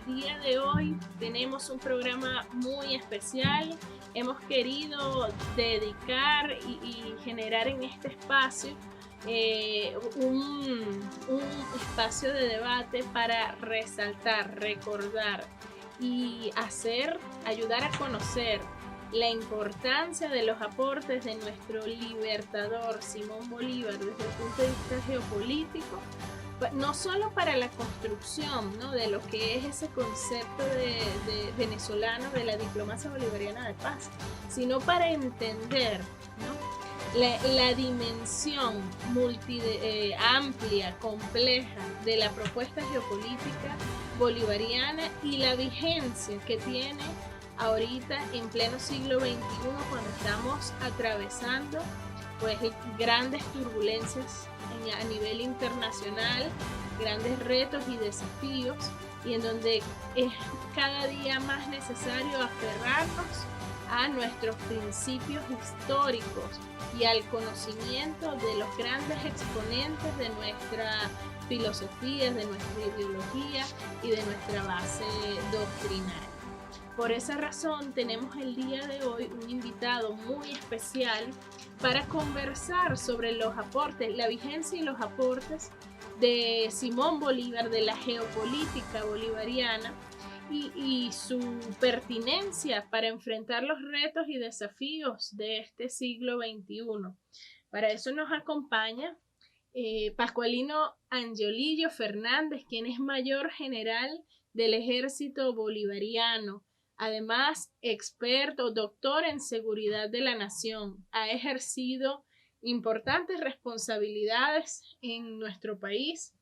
el día de hoy tenemos un programa muy especial. Hemos querido dedicar y generar en este espacio un espacio de debate para resaltar, recordar y ayudar a conocer la importancia de los aportes de nuestro libertador Simón Bolívar desde el punto de vista geopolítico, no solo para la construcción, ¿no?, de lo que es ese concepto de venezolano de la diplomacia bolivariana de paz, sino para entender, ¿no?, la dimensión amplia, compleja de la propuesta geopolítica bolivariana y la vigencia que tiene ahorita en pleno siglo XXI, cuando estamos atravesando pues grandes turbulencias a nivel internacional, grandes retos y desafíos, y en donde es cada día más necesario aferrarnos a nuestros principios históricos y al conocimiento de los grandes exponentes de nuestra filosofía, de nuestra ideología y de nuestra base doctrinaria. Por esa razón tenemos el día de hoy un invitado muy especial para conversar sobre los aportes, la vigencia y los aportes de Simón Bolívar, de la geopolítica bolivariana y su pertinencia para enfrentar los retos y desafíos de este siglo XXI. Para eso nos acompaña Pascualino Angiolillo Fernández, quien es mayor general del Ejército Bolivariano. Además, experto, doctor en seguridad de la nación. Ha ejercido importantes responsabilidades en nuestro país.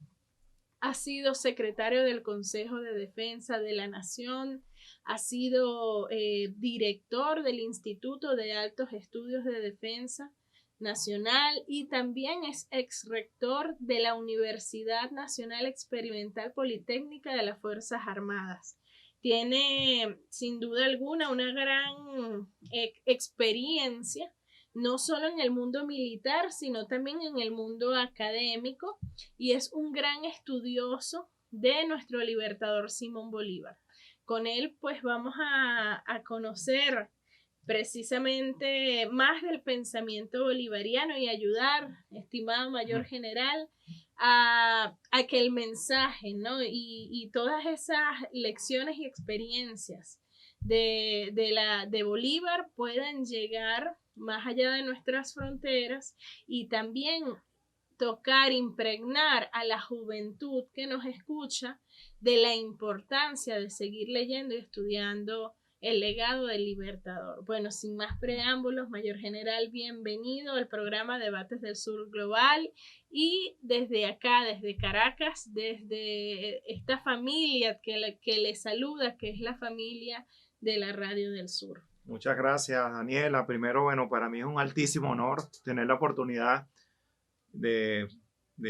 Ha sido secretario del Consejo de Defensa de la Nación. Ha sido director del Instituto de Altos Estudios de Defensa Nacional y también es ex rector de la Universidad Nacional Experimental Politécnica de las Fuerzas Armadas. Tiene sin duda alguna una gran experiencia, no solo en el mundo militar, sino también en el mundo académico, y es un gran estudioso de nuestro libertador Simón Bolívar. Con él pues vamos a conocer precisamente más del pensamiento bolivariano y ayudar, estimado mayor general, a que el mensaje, ¿no?, y todas esas lecciones y experiencias de Bolívar puedan llegar más allá de nuestras fronteras y también tocar, impregnar a la juventud que nos escucha de la importancia de seguir leyendo y estudiando el legado del Libertador. Bueno, sin más preámbulos, mayor general, bienvenido al programa Debates del Sur Global, y desde acá, desde Caracas, desde esta familia que le saluda, que es la familia de la Radio del Sur. Muchas gracias, Daniela. Primero, bueno, para mí es un altísimo honor tener la oportunidad de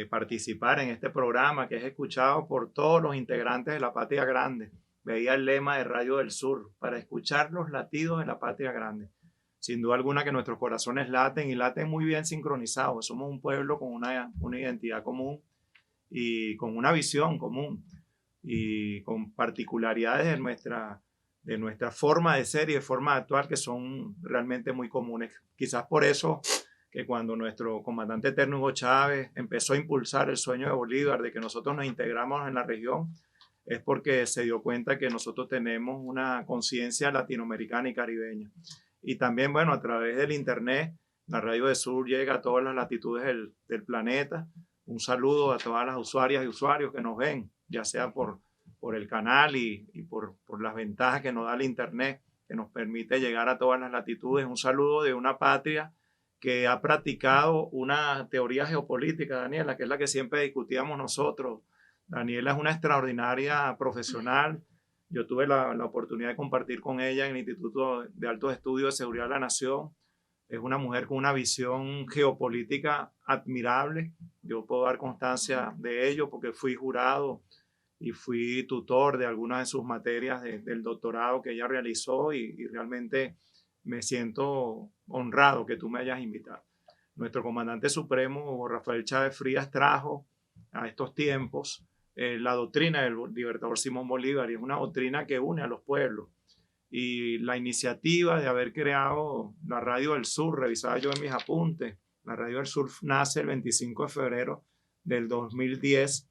participar en este programa que es escuchado por todos los integrantes de la Patria Grande. Veía el lema de Radio del Sur: para escuchar los latidos de la Patria Grande. Sin duda alguna que nuestros corazones laten y laten muy bien sincronizados. Somos un pueblo con una identidad común y con una visión común y con particularidades de nuestra forma de ser y de forma de actuar que son realmente muy comunes. Quizás por eso que cuando nuestro comandante eterno Hugo Chávez empezó a impulsar el sueño de Bolívar de que nosotros nos integramos en la región, es porque se dio cuenta que nosotros tenemos una conciencia latinoamericana y caribeña. Y también, bueno, a través del internet, la Radio del Sur llega a todas las latitudes del planeta. Un saludo a todas las usuarias y usuarios que nos ven, ya sea por el canal y por las ventajas que nos da el internet, que nos permite llegar a todas las latitudes. Un saludo de una patria que ha practicado una teoría geopolítica, Daniela, que es la que siempre discutíamos nosotros. Daniela es una extraordinaria profesional. Yo tuve la oportunidad de compartir con ella en el Instituto de Altos Estudios de Seguridad de la Nación. Es una mujer con una visión geopolítica admirable. Yo puedo dar constancia de ello porque fui jurado y fui tutor de algunas de sus materias del doctorado que ella realizó y realmente me siento honrado que tú me hayas invitado. Nuestro comandante supremo, Rafael Chávez Frías, trajo a estos tiempos la doctrina del libertador Simón Bolívar, y es una doctrina que une a los pueblos. Y la iniciativa de haber creado la Radio del Sur, revisaba yo en mis apuntes, la Radio del Sur nace el 25 de febrero del 2010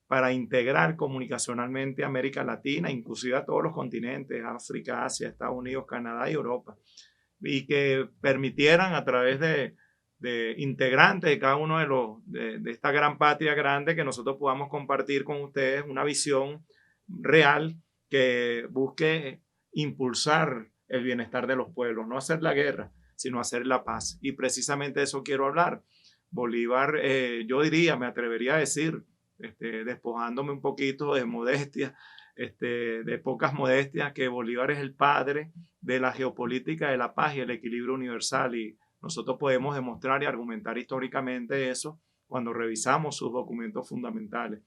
para integrar comunicacionalmente a América Latina, inclusive a todos los continentes, África, Asia, Estados Unidos, Canadá y Europa, y que permitieran a través de integrantes de cada uno de esta gran patria grande que nosotros podamos compartir con ustedes una visión real que busque impulsar el bienestar de los pueblos, no hacer la guerra, sino hacer la paz. Y precisamente de eso quiero hablar. Bolívar, yo diría, me atrevería a decir, despojándome un poquito de modestia, de pocas modestias, que Bolívar es el padre de la geopolítica de la paz y el equilibrio universal, y nosotros podemos demostrar y argumentar históricamente eso cuando revisamos sus documentos fundamentales.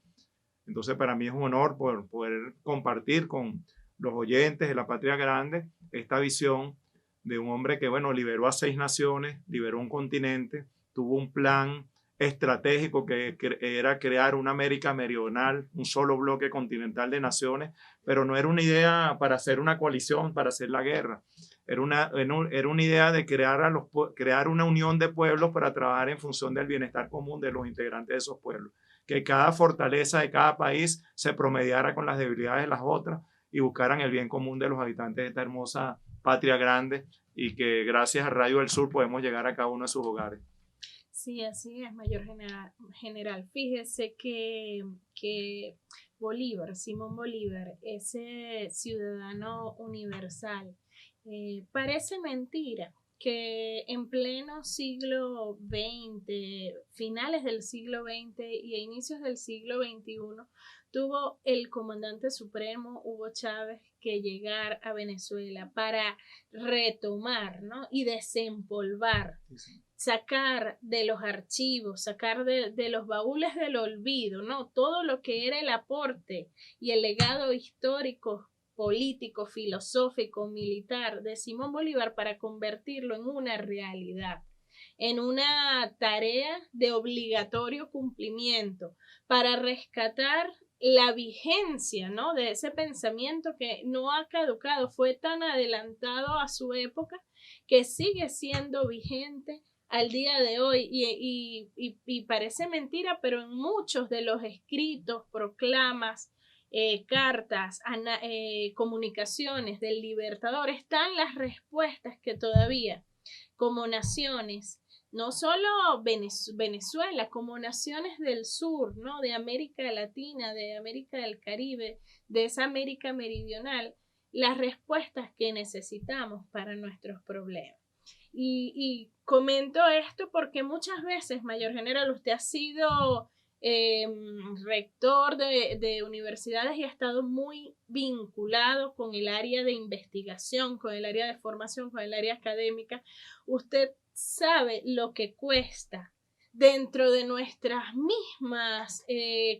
Entonces, para mí es un honor poder compartir con los oyentes de la Patria Grande esta visión de un hombre que, bueno, liberó a 6 naciones, liberó un continente, tuvo un plan estratégico que era crear una América meridional, un solo bloque continental de naciones, pero no era una idea para hacer una coalición, para hacer la guerra. Era una idea de crear una unión de pueblos para trabajar en función del bienestar común de los integrantes de esos pueblos. Que cada fortaleza de cada país se promediara con las debilidades de las otras y buscaran el bien común de los habitantes de esta hermosa patria grande, y que gracias a Radio del Sur podemos llegar a cada uno de sus hogares. Sí, así es, mayor general. Fíjese que Bolívar, Simón Bolívar, ese ciudadano universal, parece mentira que en pleno siglo XX, finales del siglo XX y a inicios del siglo XXI, tuvo el comandante supremo Hugo Chávez que llegar a Venezuela para retomar, ¿no?, y desempolvar, sacar de los archivos, sacar de los baúles del olvido, ¿no?, todo lo que era el aporte y el legado histórico, político, filosófico, militar de Simón Bolívar, para convertirlo en una realidad, en una tarea de obligatorio cumplimiento, para rescatar la vigencia, ¿no?, de ese pensamiento que no ha caducado, fue tan adelantado a su época que sigue siendo vigente al día de hoy, y parece mentira, pero en muchos de los escritos, proclamas, cartas, comunicaciones del Libertador están las respuestas que todavía, como naciones, no solo Venezuela, como naciones del sur, ¿no?, de América Latina, de América del Caribe, de esa América meridional, las respuestas que necesitamos para nuestros problemas. Y comento esto porque muchas veces, mayor general, usted ha sido rector de universidades y ha estado muy vinculado con el área de investigación, con el área de formación, con el área académica. Usted sabe lo que cuesta dentro de nuestras mismas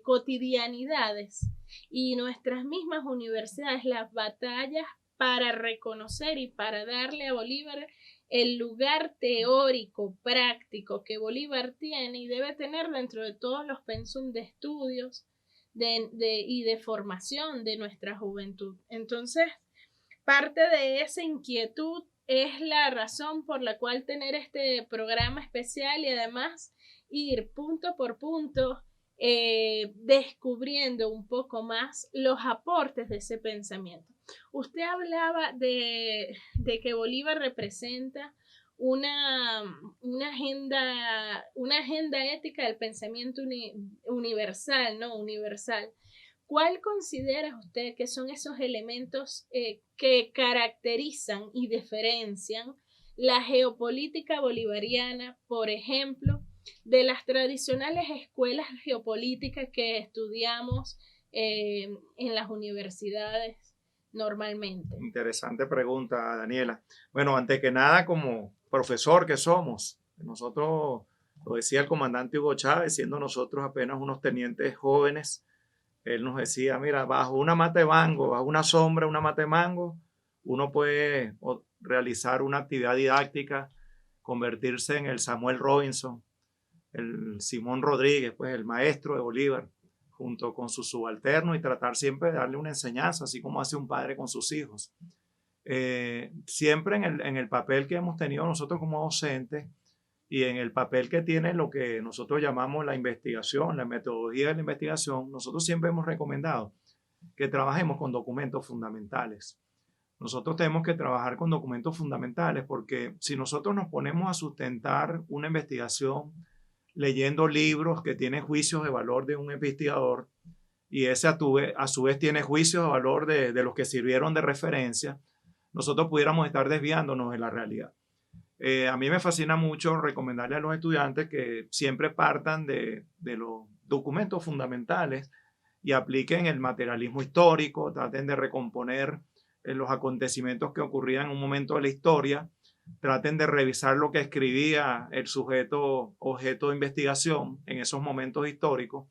cotidianidades y nuestras mismas universidades, las batallas para reconocer y para darle a Bolívar el lugar teórico, práctico que Bolívar tiene y debe tener dentro de todos los pensum de estudios y de formación de nuestra juventud. Entonces, parte de esa inquietud es la razón por la cual tener este programa especial, y además ir punto por punto descubriendo un poco más los aportes de ese pensamiento. Usted hablaba de que Bolívar representa una agenda ética del pensamiento universal, ¿no? Universal. ¿Cuál considera usted que son esos elementos que caracterizan y diferencian la geopolítica bolivariana, por ejemplo, de las tradicionales escuelas geopolíticas que estudiamos en las universidades normalmente? Interesante pregunta, Daniela. Bueno, antes que nada, como profesor que somos, nosotros, lo decía el comandante Hugo Chávez, siendo nosotros apenas unos tenientes jóvenes, él nos decía, mira, bajo una mata de mango, bajo una sombra, una mata de mango, uno puede realizar una actividad didáctica, convertirse en el Samuel Robinson, el Simón Rodríguez, pues el maestro de Bolívar, junto con sus subalternos y tratar siempre de darle una enseñanza, así como hace un padre con sus hijos. Siempre en el papel que hemos tenido nosotros como docentes y en el papel que tiene lo que nosotros llamamos la investigación, la metodología de la investigación, nosotros siempre hemos recomendado que trabajemos con documentos fundamentales. Nosotros tenemos que trabajar con documentos fundamentales porque si nosotros nos ponemos a sustentar una investigación leyendo libros que tienen juicios de valor de un investigador y ese a su vez tiene juicios de valor de los que sirvieron de referencia, nosotros pudiéramos estar desviándonos de la realidad. A mí me fascina mucho recomendarle a los estudiantes que siempre partan de los documentos fundamentales y apliquen el materialismo histórico, traten de recomponer los acontecimientos que ocurrían en un momento de la historia, traten de revisar lo que escribía el sujeto objeto de investigación en esos momentos históricos,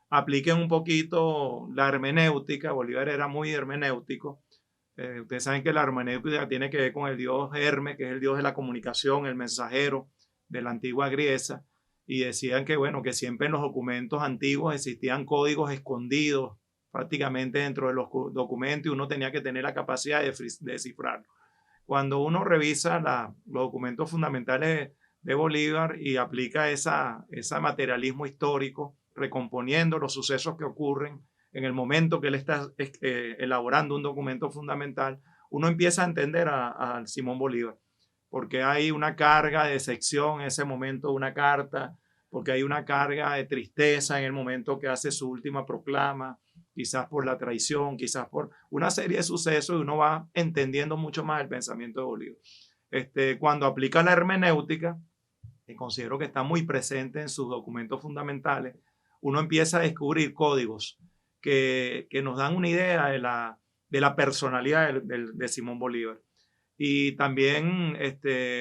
apliquen un poquito la hermenéutica. Bolívar era muy hermenéutico. Ustedes saben que la hermenéutica tiene que ver con el dios Hermes, que es el dios de la comunicación, el mensajero de la antigua Grecia, y decían que, bueno, que siempre en los documentos antiguos existían códigos escondidos prácticamente dentro de los documentos y uno tenía que tener la capacidad de descifrarlo. Cuando uno revisa los documentos fundamentales de Bolívar y aplica ese materialismo histórico, recomponiendo los sucesos que ocurren en el momento que él está elaborando un documento fundamental, uno empieza a entender a Simón Bolívar, porque hay una carga de decepción en ese momento, una carta, porque hay una carga de tristeza en el momento que hace su última proclama, quizás por la traición, quizás por una serie de sucesos, y uno va entendiendo mucho más el pensamiento de Bolívar. Cuando aplica la hermenéutica, que considero que está muy presente en sus documentos fundamentales, uno empieza a descubrir códigos que nos dan una idea de la personalidad de Simón Bolívar. Y también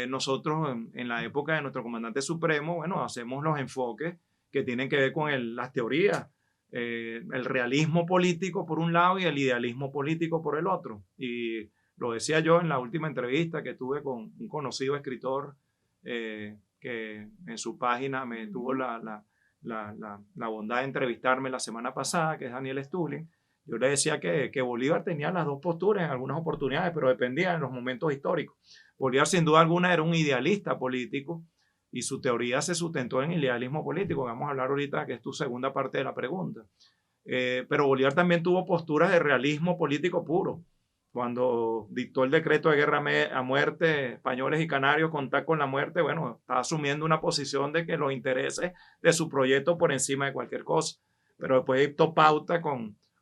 nosotros en la época de nuestro comandante supremo, bueno, hacemos los enfoques que tienen que ver con las teorías, el realismo político por un lado y el idealismo político por el otro. Y lo decía yo en la última entrevista que tuve con un conocido escritor que en su página me tuvo la bondad de entrevistarme la semana pasada, que es Daniel Stulin. Yo le decía que Bolívar tenía las dos posturas en algunas oportunidades, pero dependía de los momentos históricos. Bolívar sin duda alguna era un idealista político y su teoría se sustentó en el idealismo político. Vamos a hablar ahorita, que es tu segunda parte de la pregunta. Pero Bolívar también tuvo posturas de realismo político puro. Cuando dictó el decreto de guerra a muerte, españoles y canarios, contar con la muerte, bueno, estaba asumiendo una posición de que los intereses de su proyecto por encima de cualquier cosa. Pero después dictó pauta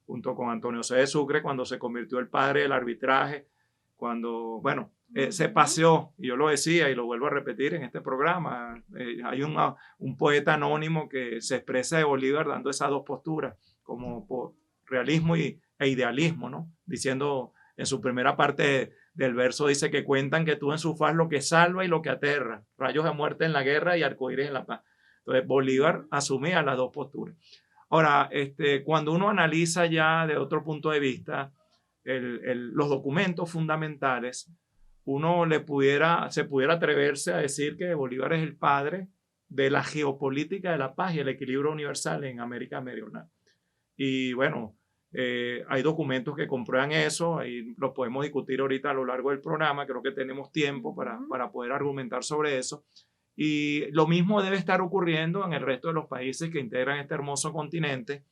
junto con Antonio C. de Sucre, cuando se convirtió el padre del arbitraje, cuando, bueno, se paseó, y yo lo decía y lo vuelvo a repetir en este programa, hay un poeta anónimo que se expresa de Bolívar dando esas dos posturas, como por realismo e idealismo, ¿no? Diciendo en su primera parte del verso, dice que cuentan que tú en su faz lo que salva y lo que aterra, rayos de muerte en la guerra y arcoíris en la paz. Entonces Bolívar asumía las dos posturas. Ahora, cuando uno analiza ya de otro punto de vista los documentos fundamentales, uno se pudiera atreverse a decir que Bolívar es el padre de la geopolítica de la paz y el equilibrio universal en América Meridional. Y bueno, hay documentos que comprueban eso, y lo podemos discutir ahorita a lo largo del programa. Creo que tenemos tiempo para poder argumentar sobre eso. Y lo mismo debe estar ocurriendo en el resto de los países que integran este hermoso continente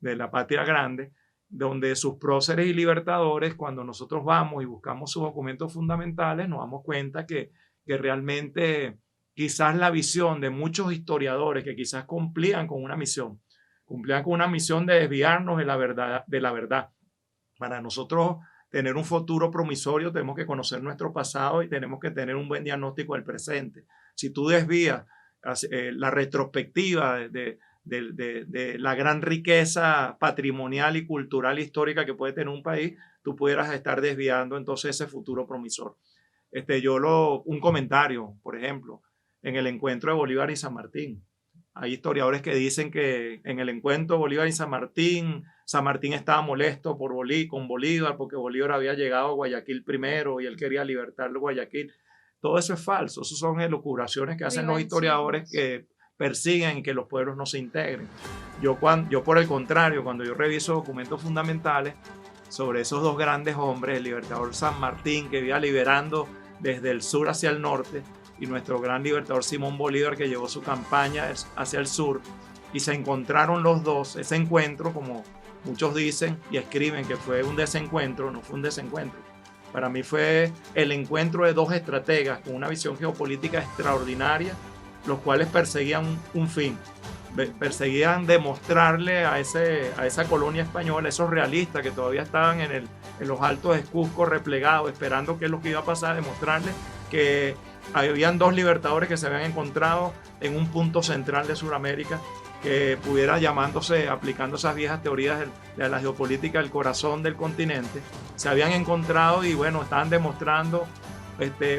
de la patria grande, donde sus próceres y libertadores, cuando nosotros vamos y buscamos sus documentos fundamentales, nos damos cuenta que realmente quizás la visión de muchos historiadores que quizás cumplían con una misión de desviarnos de la verdad. Para nosotros tener un futuro promisorio tenemos que conocer nuestro pasado y tenemos que tener un buen diagnóstico del presente. Si tú desvías la retrospectiva de la gran riqueza patrimonial y cultural histórica que puede tener un país, tú pudieras estar desviando entonces ese futuro promisor. Un comentario, por ejemplo, en el encuentro de Bolívar y San Martín. Hay historiadores que dicen que en el encuentro de Bolívar y San Martín estaba molesto con Bolívar porque Bolívar había llegado a Guayaquil primero y él quería libertar Guayaquil. Todo eso es falso. Esas son elucubraciones que hacen los historiadores persiguen que los pueblos no se integren. Yo por el contrario, cuando yo reviso documentos fundamentales sobre esos dos grandes hombres, el libertador San Martín, que iba liberando desde el sur hacia el norte, y nuestro gran libertador Simón Bolívar, que llevó su campaña hacia el sur, y se encontraron los dos. Ese encuentro, como muchos dicen y escriben que fue un desencuentro, no fue un desencuentro. Para mí fue el encuentro de dos estrategas con una visión geopolítica extraordinaria, los cuales perseguían un fin. Perseguían demostrarle a esa colonia española, esos realistas que todavía estaban en los altos de Cusco replegados, esperando qué es lo que iba a pasar, demostrarles que habían dos libertadores que se habían encontrado en un punto central de Sudamérica, que pudiera llamándose, aplicando esas viejas teorías de la geopolítica, el corazón del continente. Se habían encontrado y bueno, estaban demostrando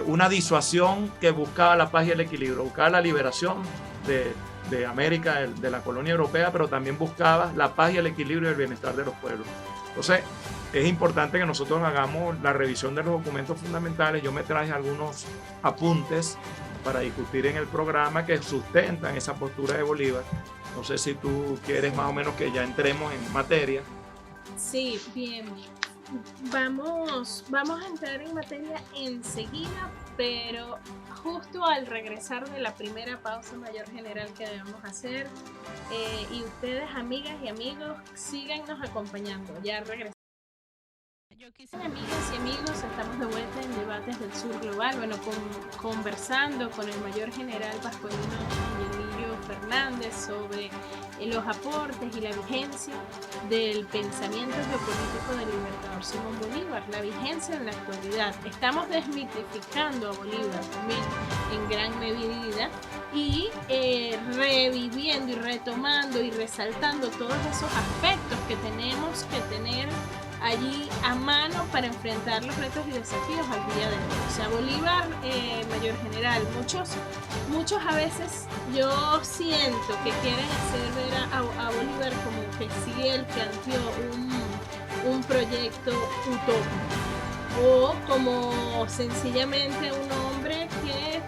una disuasión que buscaba la paz y el equilibrio, buscaba la liberación de América, de la colonia europea, pero también buscaba la paz y el equilibrio y el bienestar de los pueblos. Entonces, es importante que nosotros hagamos la revisión de los documentos fundamentales. Yo me traje algunos apuntes para discutir en el programa que sustentan esa postura de Bolívar. No sé si tú quieres más o menos que ya entremos en materia. Sí, bien. Vamos a entrar en materia enseguida, pero justo al regresar de la primera pausa, mayor general, que debemos hacer. Y ustedes, amigas y amigos, síganos acompañando. Ya regresamos. Amigas y amigos, estamos de vuelta en Debates del Sur Global, conversando con el mayor general vasconino Emilio Fernández sobre los aportes y la vigencia del pensamiento geopolítico del libertador Simón Bolívar, la vigencia en la actualidad. Estamos desmitificando a Bolívar también en gran medida y reviviendo y retomando y resaltando todos esos aspectos que tenemos que tener allí a mano para enfrentar los retos y desafíos al día de hoy. O sea, Bolívar, mayor general, muchos a veces yo siento que quieren hacer ver a Bolívar como que sí él planteó un proyecto utópico, o como sencillamente un hombre que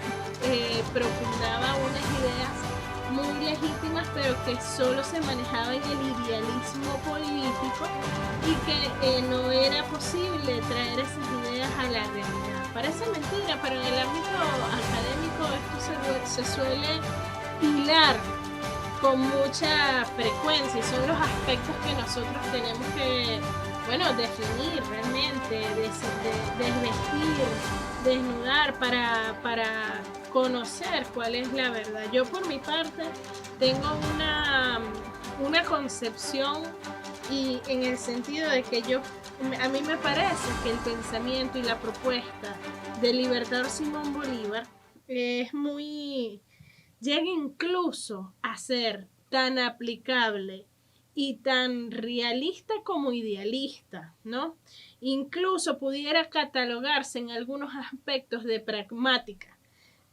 propugnaba unas ideas muy legítimas, pero que solo se manejaba en el idealismo político y que no era posible traer esas ideas a la realidad. Parece mentira, pero en el ámbito académico esto se suele hilar con mucha frecuencia y son los aspectos que nosotros tenemos que, definir realmente, desvestir, desnudar para conocer cuál es la verdad. Yo por mi parte tengo una concepción, y en el sentido de que a mí me parece que el pensamiento y la propuesta del libertador Simón Bolívar llega incluso a ser tan aplicable y tan realista como idealista, ¿no? Incluso pudiera catalogarse en algunos aspectos de pragmática.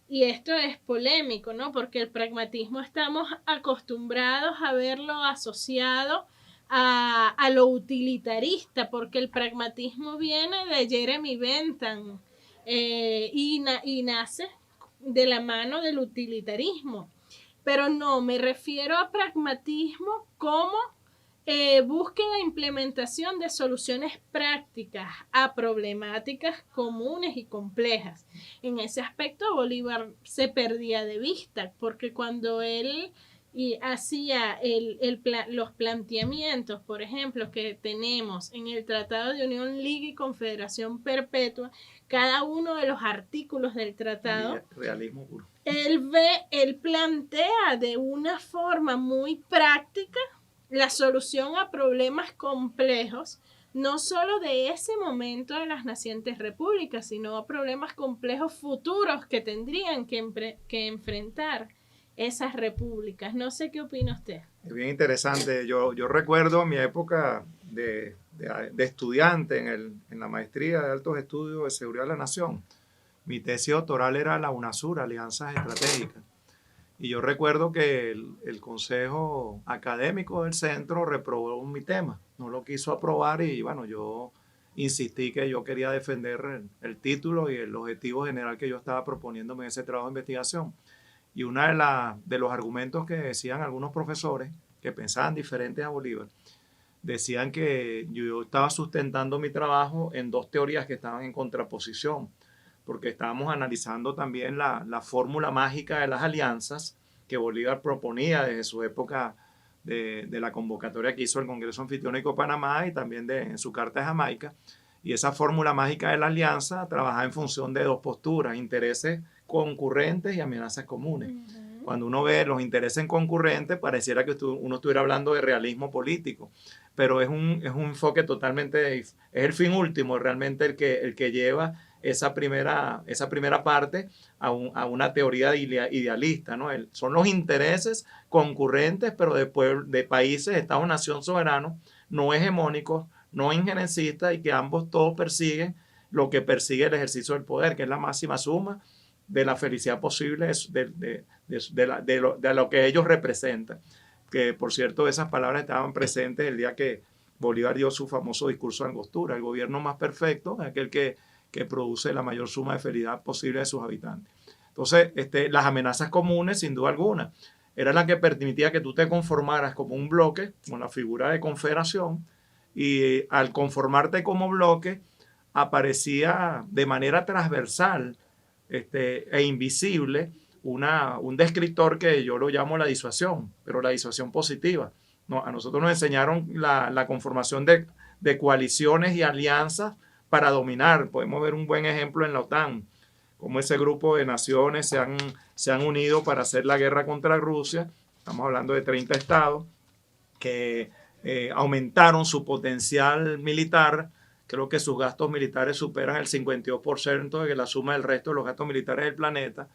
Y esto es polémico, ¿no? Porque el pragmatismo estamos acostumbrados a verlo asociado a lo utilitarista, porque el pragmatismo viene de Jeremy Bentham y nace de la mano del utilitarismo. Pero no, me refiero a pragmatismo como búsqueda e implementación de soluciones prácticas a problemáticas comunes y complejas. En ese aspecto Bolívar se perdía de vista, porque cuando él hacía los planteamientos, por ejemplo, que tenemos en el Tratado de Unión, Liga y Confederación Perpetua, cada uno de los artículos del tratado, realismo puro. Él plantea de una forma muy práctica la solución a problemas complejos, no solo de ese momento de las nacientes repúblicas, sino a problemas complejos futuros que tendrían que enfrentar esas repúblicas. No sé qué opina usted. Es bien interesante. Yo recuerdo mi época de estudiante en la maestría de altos estudios de seguridad de la nación. Mi tesis doctoral era la UNASUR, Alianzas Estratégicas. Y yo recuerdo que el consejo académico del centro reprobó mi tema, no lo quiso aprobar y yo insistí que yo quería defender el título y el objetivo general que yo estaba proponiéndome en ese trabajo de investigación. Y uno de los argumentos que decían algunos profesores que pensaban diferentes a Bolívar, decían que yo estaba sustentando mi trabajo en dos teorías que estaban en contraposición, porque estábamos analizando también la fórmula mágica de las alianzas que Bolívar proponía desde su época de la convocatoria que hizo el Congreso Anfitriónico de Panamá y también en su carta de Jamaica. Y esa fórmula mágica de la alianza trabajaba en función de dos posturas, intereses concurrentes y amenazas comunes. Cuando uno ve los intereses concurrentes, pareciera que uno estuviera hablando de realismo político, pero es un enfoque totalmente, es el fin último realmente el que lleva esa primera parte a una teoría idealista, ¿no? Son los intereses concurrentes, pero de países, Estados-nación soberanos, no hegemónicos, no injerencistas, y que ambos todos persiguen lo que persigue el ejercicio del poder, que es la máxima suma de la felicidad posible de lo que ellos representan. Que, por cierto, esas palabras estaban presentes el día que Bolívar dio su famoso discurso de Angostura. El gobierno más perfecto es aquel que produce la mayor suma de felicidad posible de sus habitantes. Entonces, las amenazas comunes, sin duda alguna, era la que permitía que tú te conformaras como un bloque, con la figura de confederación, y al conformarte como bloque, aparecía de manera transversal e invisible un descriptor que yo lo llamo la disuasión, pero la disuasión positiva. No, a nosotros nos enseñaron la conformación de coaliciones y alianzas para dominar. Podemos ver un buen ejemplo en la OTAN, como ese grupo de naciones se han unido para hacer la guerra contra Rusia. Estamos hablando de 30 estados que aumentaron su potencial militar. Creo que sus gastos militares superan el 52% de la suma del resto de los gastos militares del planeta.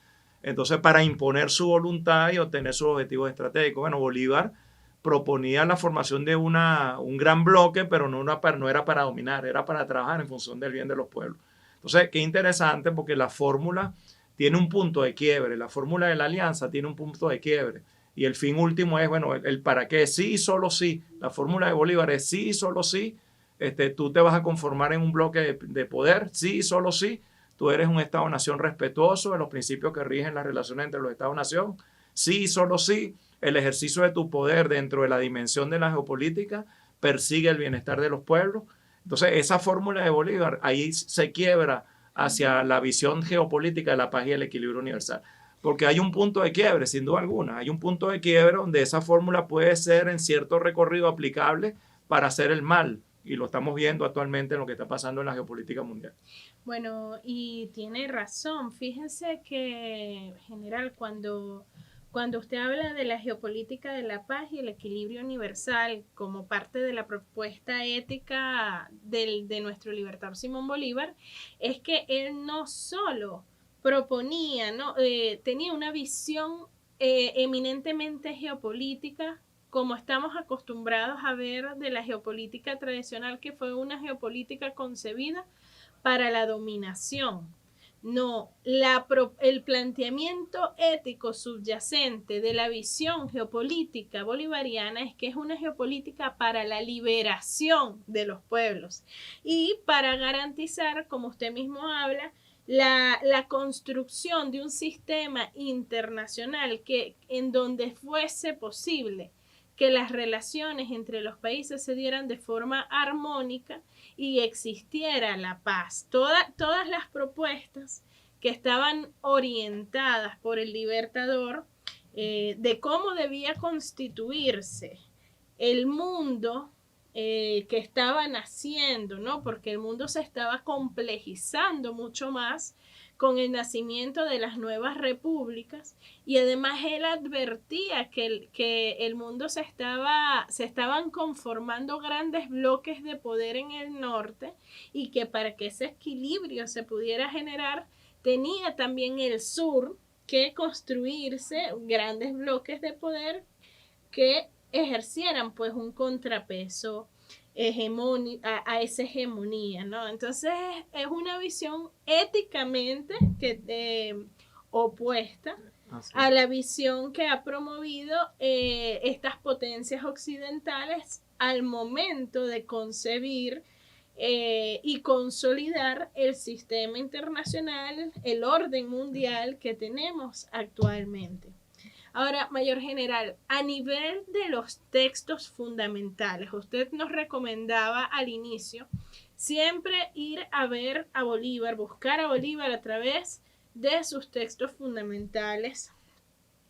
Entonces, para imponer su voluntad y obtener sus objetivos estratégicos. Bueno, Bolívar proponía la formación de un gran bloque, pero no era para dominar, era para trabajar en función del bien de los pueblos. Entonces, qué interesante, porque la fórmula tiene un punto de quiebre, la fórmula de la alianza tiene un punto de quiebre, y el fin último es, bueno, el para qué, sí y solo sí. La fórmula de Bolívar es sí y solo sí. Tú te vas a conformar en un bloque de poder, sí y solo sí. Tú eres un Estado-nación respetuoso de los principios que rigen las relaciones entre los Estados-nación, sí y solo sí. El ejercicio de tu poder dentro de la dimensión de la geopolítica persigue el bienestar de los pueblos. Entonces, esa fórmula de Bolívar ahí se quiebra hacia la visión geopolítica de la paz y el equilibrio universal. Porque hay un punto de quiebre, sin duda alguna. Hay un punto de quiebre donde esa fórmula puede ser en cierto recorrido aplicable para hacer el mal. Y lo estamos viendo actualmente en lo que está pasando en la geopolítica mundial. Bueno, y tiene razón. Fíjense que, general, cuando usted habla de la geopolítica de la paz y el equilibrio universal como parte de la propuesta ética de nuestro libertador Simón Bolívar, es que él no solo proponía, tenía una visión eminentemente geopolítica, como estamos acostumbrados a ver de la geopolítica tradicional, que fue una geopolítica concebida para la dominación. No, el planteamiento ético subyacente de la visión geopolítica bolivariana es que es una geopolítica para la liberación de los pueblos y para garantizar, como usted mismo habla, la construcción de un sistema internacional en donde fuese posible que las relaciones entre los países se dieran de forma armónica y existiera la paz. Todas las propuestas que estaban orientadas por el libertador de cómo debía constituirse el mundo que estaba naciendo, ¿no? Porque el mundo se estaba complejizando mucho más con el nacimiento de las nuevas repúblicas, y además él advertía que el mundo se estaban conformando grandes bloques de poder en el norte, y que para que ese equilibrio se pudiera generar tenía también el sur que construirse grandes bloques de poder que ejercieran pues un contrapeso a esa hegemonía, ¿no? Entonces es una visión éticamente opuesta a la visión que ha promovido estas potencias occidentales al momento de concebir y consolidar el sistema internacional, el orden mundial que tenemos actualmente. Ahora, Mayor General, a nivel de los textos fundamentales, usted nos recomendaba al inicio siempre ir a ver a Bolívar, buscar a Bolívar a través de sus textos fundamentales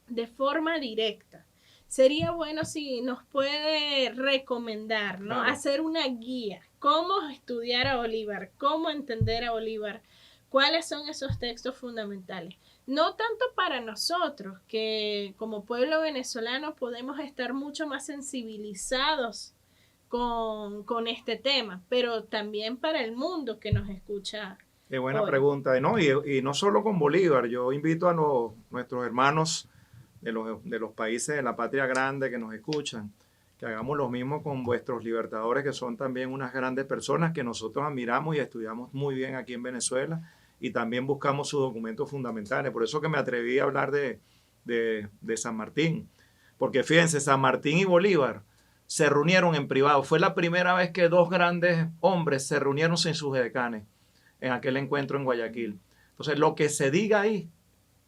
de forma directa. Sería bueno si nos puede recomendar, ¿no? Claro. Hacer una guía, cómo estudiar a Bolívar, cómo entender a Bolívar, cuáles son esos textos fundamentales. No tanto para nosotros, que como pueblo venezolano podemos estar mucho más sensibilizados con este tema, pero también para el mundo que nos escucha. Qué buena hoy. pregunta. Y no solo con Bolívar, yo invito a nuestros hermanos de los países de la patria grande que nos escuchan, que hagamos lo mismo con vuestros libertadores, que son también unas grandes personas que nosotros admiramos y estudiamos muy bien aquí en Venezuela, y también buscamos sus documentos fundamentales. Por eso que me atreví a hablar de San Martín, porque fíjense, San Martín y Bolívar se reunieron en privado. Fue la primera vez que dos grandes hombres se reunieron sin sus edecanes en aquel encuentro en Guayaquil. Entonces, lo que se diga ahí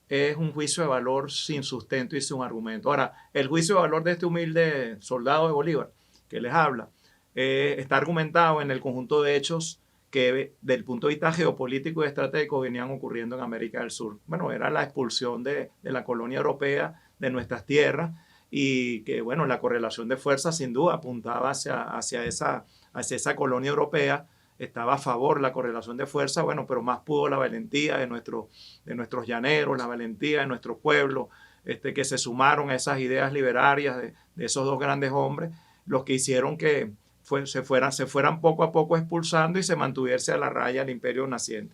es un juicio de valor sin sustento y sin argumento. Ahora, el juicio de valor de este humilde soldado de Bolívar que les habla está argumentado en el conjunto de hechos que desde el punto de vista geopolítico y estratégico venían ocurriendo en América del Sur. Bueno, era la expulsión de la colonia europea de nuestras tierras, y que, bueno, la correlación de fuerzas sin duda apuntaba hacia esa colonia europea. Estaba a favor la correlación de fuerza, bueno, pero más pudo la valentía de nuestros llaneros, la valentía de nuestro pueblo, que se sumaron a esas ideas liberarias de esos dos grandes hombres, los que hicieron que se fueran poco a poco expulsando y se mantuviese a la raya el imperio naciente.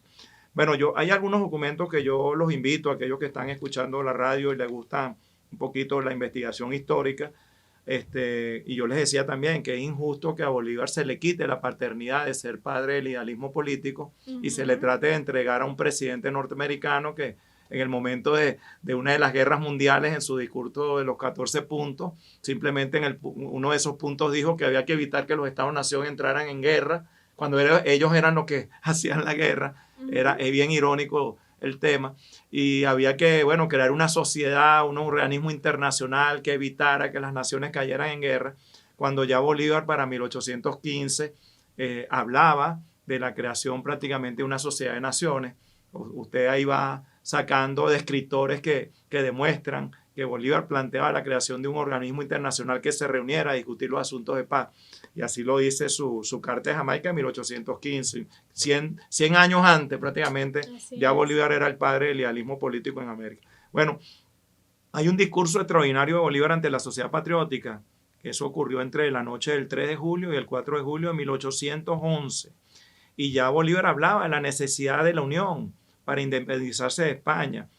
Bueno, hay algunos documentos que yo los invito a aquellos que están escuchando la radio y les gusta un poquito la investigación histórica. Y yo les decía también que es injusto que a Bolívar se le quite la paternidad de ser padre del idealismo político y se le trate de entregar a un presidente norteamericano que en el momento de una de las guerras mundiales, en su discurso de los 14 puntos, simplemente uno de esos puntos dijo que había que evitar que los Estados-nación entraran en guerra, cuando ellos eran los que hacían la guerra. Es bien irónico el tema, y había que, bueno, crear una sociedad, un organismo internacional que evitara que las naciones cayeran en guerra, cuando ya Bolívar para 1815 hablaba de la creación prácticamente de una sociedad de naciones. Usted ahí va sacando de escritores que demuestran que Bolívar planteaba la creación de un organismo internacional que se reuniera a discutir los asuntos de paz. Y así lo dice su Carta de Jamaica en 1815. 100 años antes prácticamente, ya Bolívar era el padre del idealismo político en América. Bueno, hay un discurso extraordinario de Bolívar ante la sociedad patriótica, que eso ocurrió entre la noche del 3 de julio y el 4 de julio de 1811. Y ya Bolívar hablaba de la necesidad de la unión para independizarse de España.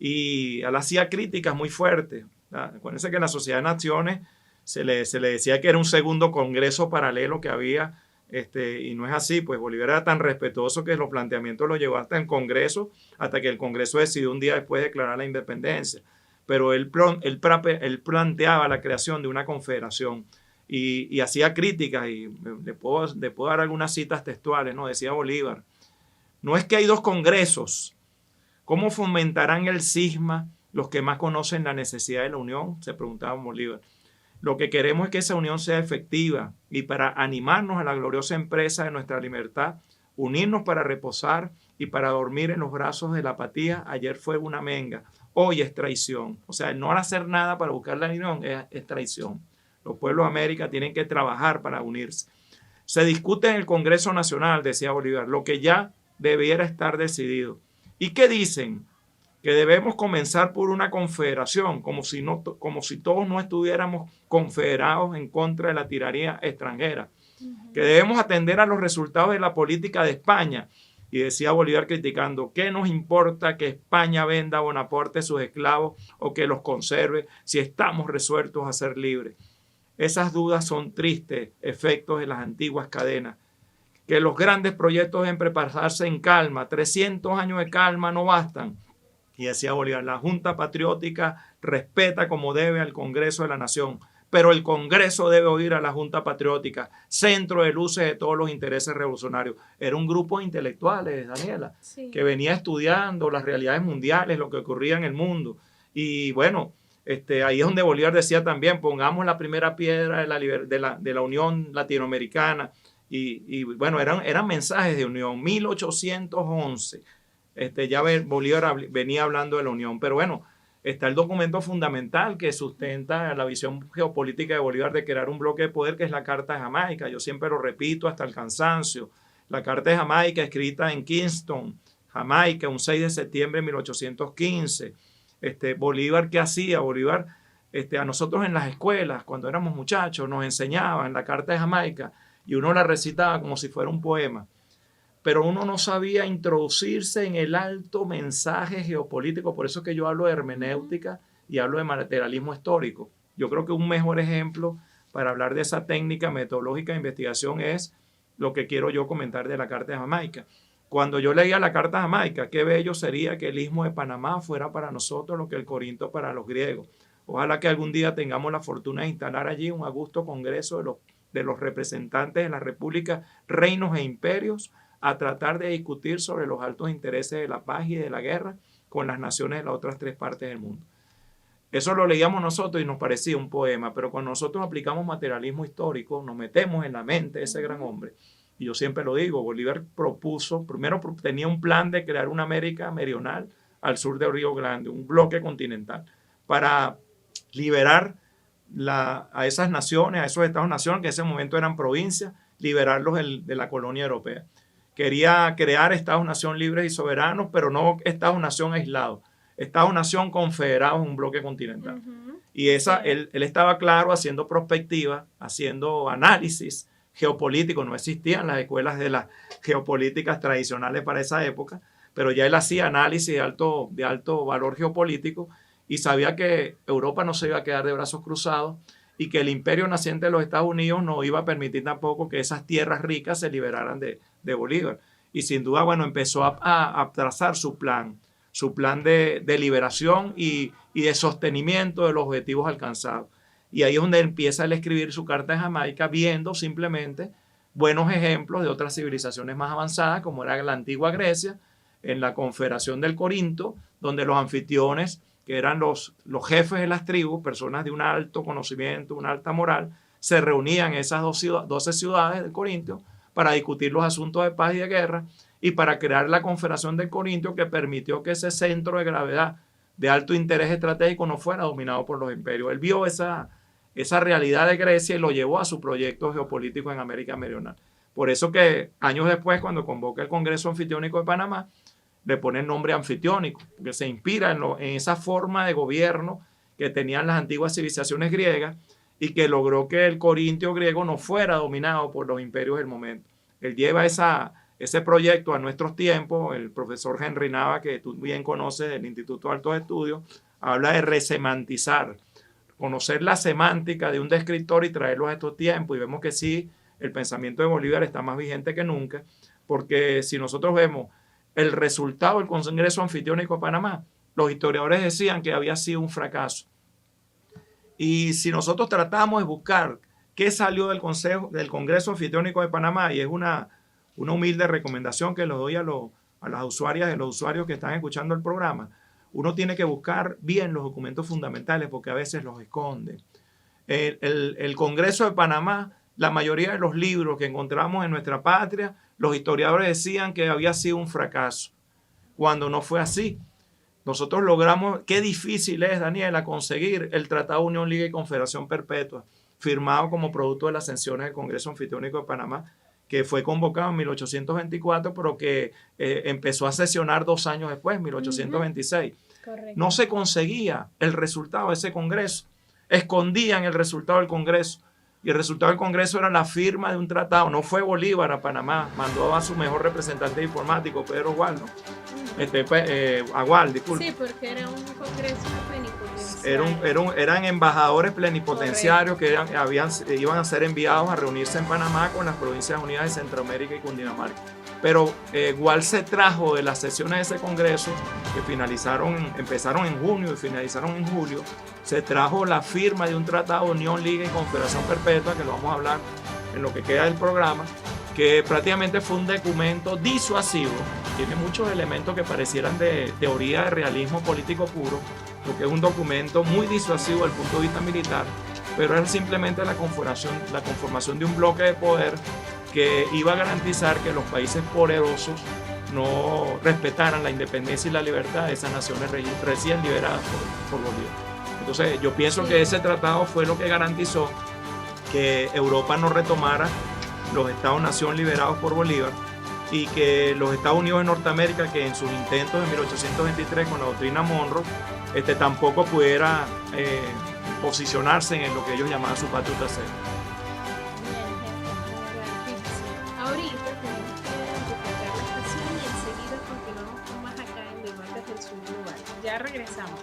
Y él hacía críticas muy fuertes. Acuérdense que en la Sociedad de Naciones se le decía que era un segundo congreso paralelo que había, y no es así. Pues Bolívar era tan respetuoso que los planteamientos los llevó hasta el Congreso, hasta que el Congreso decidió un día después declarar la independencia. Pero él planteaba la creación de una confederación y hacía críticas, y le puedo dar algunas citas textuales, ¿no? Decía Bolívar: no es que hay dos congresos. ¿Cómo fomentarán el cisma los que más conocen la necesidad de la unión?, se preguntaba Bolívar. Lo que queremos es que esa unión sea efectiva, y para animarnos a la gloriosa empresa de nuestra libertad, unirnos para reposar y para dormir en los brazos de la apatía. Ayer fue una menga, hoy es traición. O sea, el no hacer nada para buscar la unión es traición. Los pueblos de América tienen que trabajar para unirse. Se discute en el Congreso Nacional, decía Bolívar, lo que ya debiera estar decidido. ¿Y qué dicen? Que debemos comenzar por una confederación, como si todos no estuviéramos confederados en contra de la tiranía extranjera. Que debemos atender a los resultados de la política de España. Y decía Bolívar criticando: ¿qué nos importa que España venda a Bonaparte sus esclavos o que los conserve si estamos resueltos a ser libres? Esas dudas son tristes efectos de las antiguas cadenas. Que los grandes proyectos deben prepararse en calma. 300 años de calma no bastan. Y decía Bolívar: la Junta Patriótica respeta como debe al Congreso de la Nación, pero el Congreso debe oír a la Junta Patriótica, centro de luces de todos los intereses revolucionarios. Era un grupo de intelectuales, Daniela, Sí. que venía estudiando las realidades mundiales, lo que ocurría en el mundo. Y bueno, ahí es donde Bolívar decía también, pongamos la primera piedra de la Unión Latinoamericana. Y bueno, eran mensajes de unión. 1811, ya Bolívar venía hablando de la unión. Pero bueno, está el documento fundamental que sustenta la visión geopolítica de Bolívar de crear un bloque de poder, que es la Carta de Jamaica. Yo siempre lo repito hasta el cansancio. La Carta de Jamaica, escrita en Kingston, Jamaica, un 6 de septiembre de 1815. Bolívar, ¿qué hacía? Bolívar, a nosotros en las escuelas, cuando éramos muchachos, nos enseñaban la Carta de Jamaica y uno la recitaba como si fuera un poema. Pero uno no sabía introducirse en el alto mensaje geopolítico. Por eso es que yo hablo de hermenéutica y hablo de materialismo histórico. Yo creo que un mejor ejemplo para hablar de esa técnica metodológica de investigación es lo que quiero yo comentar de la Carta de Jamaica. Cuando yo leía la Carta de Jamaica, qué bello sería que el Istmo de Panamá fuera para nosotros lo que el Corinto para los griegos. Ojalá que algún día tengamos la fortuna de instalar allí un augusto congreso de los representantes de la República, reinos e imperios, a tratar de discutir sobre los altos intereses de la paz y de la guerra con las naciones de las otras tres partes del mundo. Eso lo leíamos nosotros y nos parecía un poema, pero cuando nosotros aplicamos materialismo histórico, nos metemos en la mente de ese gran hombre. Y yo siempre lo digo, Bolívar propuso, primero tenía un plan de crear una América meridional al sur del Río Grande, un bloque continental, para liberar a esas naciones, a esos estados-nación, que en ese momento eran provincias, liberarlos de la colonia europea. Quería crear estados-nación libres y soberanos, pero no estados-nación aislados, estados-nación confederados en un bloque continental. Y él estaba claro haciendo perspectiva, haciendo análisis geopolítico. No existían las escuelas de las geopolíticas tradicionales para esa época, pero ya él hacía análisis de alto valor geopolítico y sabía que Europa no se iba a quedar de brazos cruzados y que el imperio naciente de los Estados Unidos no iba a permitir tampoco que esas tierras ricas se liberaran de Bolívar. Y sin duda, bueno, empezó a trazar su plan de liberación y de sostenimiento de los objetivos alcanzados. Y ahí es donde empieza a escribir su Carta de Jamaica, viendo simplemente buenos ejemplos de otras civilizaciones más avanzadas, como era la antigua Grecia, en la Confederación del Corinto, donde los anfitriones, que eran los jefes de las tribus, personas de un alto conocimiento, una alta moral, se reunían en esas 12 ciudades del Corinto para discutir los asuntos de paz y de guerra y para crear la Confederación del Corinto, que permitió que ese centro de gravedad de alto interés estratégico no fuera dominado por los imperios. Él vio esa realidad de Grecia y lo llevó a su proyecto geopolítico en América Meridional. Por eso que años después, cuando convoca el Congreso Anfitriónico de Panamá, le pone el nombre anfitriónico, porque se inspira en esa forma de gobierno que tenían las antiguas civilizaciones griegas y que logró que el corintio griego no fuera dominado por los imperios del momento. Él lleva ese proyecto a nuestros tiempos. El profesor Henry Nava, que tú bien conoces del Instituto de Altos Estudios, habla de resemantizar, conocer la semántica de un descriptor y traerlo a estos tiempos. Y vemos que sí, el pensamiento de Bolívar está más vigente que nunca, porque si nosotros vemos el resultado del Congreso Anfitriónico de Panamá, los historiadores decían que había sido un fracaso. Y si nosotros tratamos de buscar qué salió del Congreso Anfitriónico de Panamá, y es una humilde recomendación que le doy a las usuarias y los usuarios que están escuchando el programa, uno tiene que buscar bien los documentos fundamentales porque a veces los esconden. El Congreso de Panamá, la mayoría de los libros que encontramos en nuestra patria, los historiadores decían que había sido un fracaso, cuando no fue así. Nosotros logramos, qué difícil es, Daniela, conseguir el Tratado de Unión, Liga y Confederación Perpetua, firmado como producto de las sanciones del Congreso Anfitriónico de Panamá, que fue convocado en 1824, pero que empezó a sesionar 2 años después, 1826. Correcto. No se conseguía el resultado de ese Congreso, escondían el resultado del Congreso. Y el resultado del Congreso era la firma de un tratado. No fue Bolívar a Panamá, mandó a su mejor representante diplomático, Pedro Waldo, Agual, disculpe. Sí, porque era un congreso plenipotenciario. Eran embajadores plenipotenciarios que iban a ser enviados a reunirse en Panamá con las Provincias Unidas de Centroamérica y Cundinamarca. Pero igual se trajo de las sesiones de ese congreso, que empezaron en junio y finalizaron en julio, se trajo la firma de un tratado de unión, liga y confederación perpetua, que lo vamos a hablar en lo que queda del programa, que prácticamente fue un documento disuasivo, tiene muchos elementos que parecieran de teoría de realismo político puro, porque es un documento muy disuasivo desde el punto de vista militar, pero es simplemente la conformación de un bloque de poder que iba a garantizar que los países poderosos no respetaran la independencia y la libertad de esas naciones recién liberadas por Bolívar. Entonces yo pienso que ese tratado fue lo que garantizó que Europa no retomara los Estados-nación liberados por Bolívar y que los Estados Unidos de Norteamérica, que en sus intentos de 1823 con la doctrina Monroe, tampoco pudiera posicionarse en lo que ellos llamaban su patio trasero. Ahorita tenemos que descargar la estación y enseguida continuamos con más acá en Debates del Sur Global. Ya regresamos.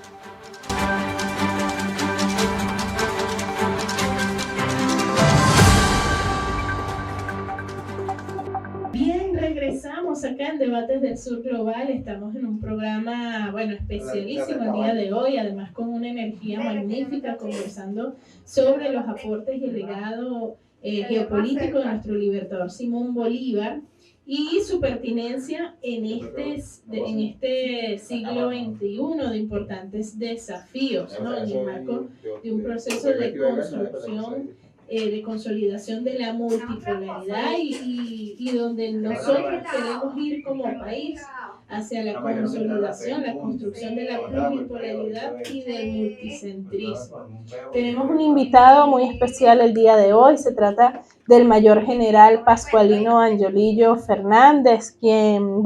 Bien, regresamos acá en Debates del Sur Global. Estamos en un programa, especialísimo el día de hoy, además con una energía magnífica, conversando sobre los aportes y el legado geopolítico de nuestro libertador Simón Bolívar y su pertinencia en este siglo XXI de importantes desafíos, ¿no? En el marco de un proceso de construcción, de consolidación de la multipolaridad y donde nosotros queremos ir como país hacia la consolidación, la construcción de la pluripolaridad y del multicentrismo. Tenemos un invitado muy especial el día de hoy, se trata del mayor general Pascualino Angiolillo Fernández, quien,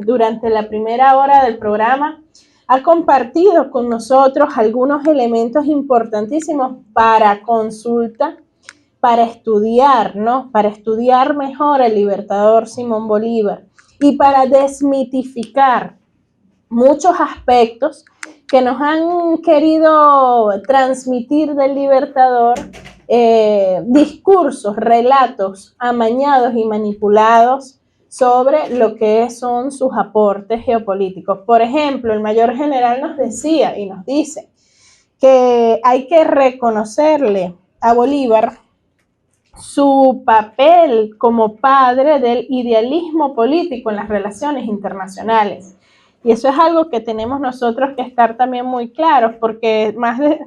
durante la primera hora del programa ha compartido con nosotros algunos elementos importantísimos para consulta, para estudiar, ¿no? Para estudiar mejor el libertador Simón Bolívar y para desmitificar muchos aspectos que nos han querido transmitir del libertador, discursos, relatos amañados y manipulados sobre lo que son sus aportes geopolíticos. Por ejemplo, el mayor general nos decía y nos dice que hay que reconocerle a Bolívar su papel como padre del idealismo político en las relaciones internacionales. Y eso es algo que tenemos nosotros que estar también muy claros, porque más de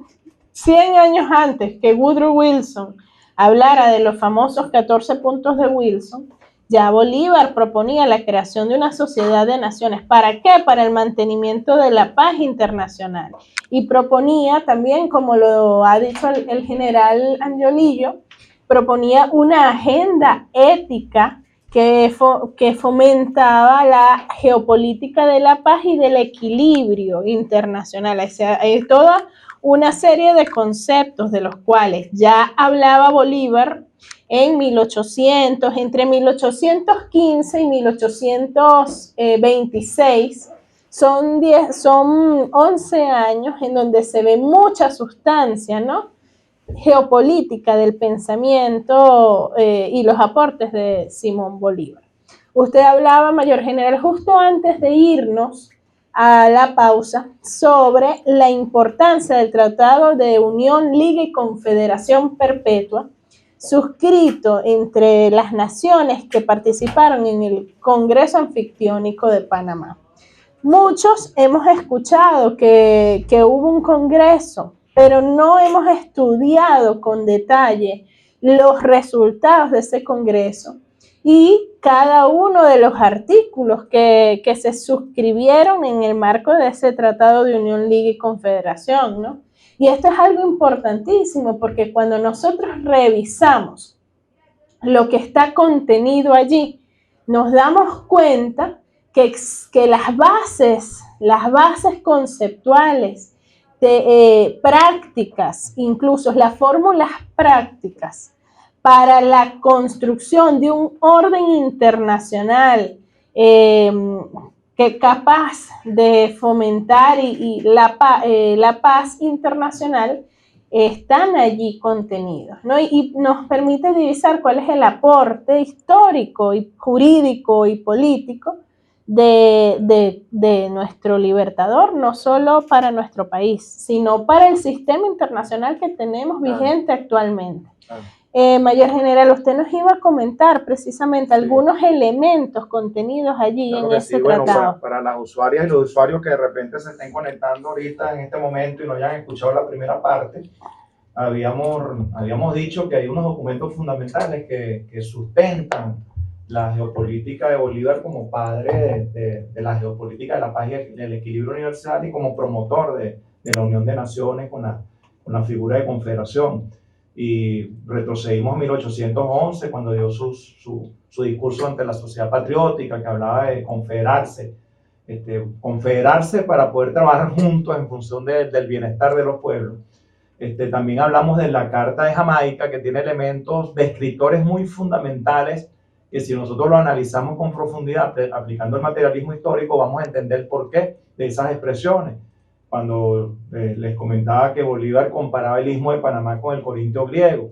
100 años antes que Woodrow Wilson hablara de los famosos 14 puntos de Wilson, ya Bolívar proponía la creación de una sociedad de naciones. ¿Para qué? Para el mantenimiento de la paz internacional. Y proponía también, como lo ha dicho el general Angiolillo, proponía una agenda ética que fomentaba la geopolítica de la paz y del equilibrio internacional. O sea, hay toda una serie de conceptos de los cuales ya hablaba Bolívar en 1800, entre 1815 y 1826. Son 11 años en donde se ve mucha sustancia, ¿no?, geopolítica del pensamiento y los aportes de Simón Bolívar. Usted hablaba, mayor general, justo antes de irnos a la pausa, sobre la importancia del Tratado de Unión, Liga y Confederación Perpetua, suscrito entre las naciones que participaron en el Congreso Anfictiónico de Panamá. Muchos hemos escuchado que hubo un congreso, pero no hemos estudiado con detalle los resultados de ese congreso y cada uno de los artículos que se suscribieron en el marco de ese Tratado de Unión, Liga y Confederación, ¿no? Y esto es algo importantísimo porque cuando nosotros revisamos lo que está contenido allí, nos damos cuenta que las bases conceptuales, prácticas, incluso las fórmulas prácticas para la construcción de un orden internacional que capaz de fomentar y la paz internacional, están allí contenidos, ¿no? Y nos permite divisar cuál es el aporte histórico y jurídico y político de nuestro libertador, no solo para nuestro país, sino para el sistema internacional que tenemos vigente actualmente. Mayor General, usted nos iba a comentar precisamente algunos elementos contenidos allí en ese tratado. Bueno, para las usuarias y los usuarios que de repente se estén conectando ahorita en este momento y no hayan escuchado la primera parte, habíamos dicho que hay unos documentos fundamentales que sustentan la geopolítica de Bolívar como padre de la geopolítica de la paz y del equilibrio universal y como promotor de la Unión de Naciones con la figura de confederación. Y retrocedimos a 1811 cuando dio su discurso ante la sociedad patriótica, que hablaba de confederarse, confederarse para poder trabajar juntos en función del bienestar de los pueblos. También hablamos de la Carta de Jamaica, que tiene elementos descriptores muy fundamentales que si nosotros lo analizamos con profundidad, aplicando el materialismo histórico, vamos a entender el porqué de esas expresiones. Cuando les comentaba que Bolívar comparaba el Istmo de Panamá con el Corintio griego,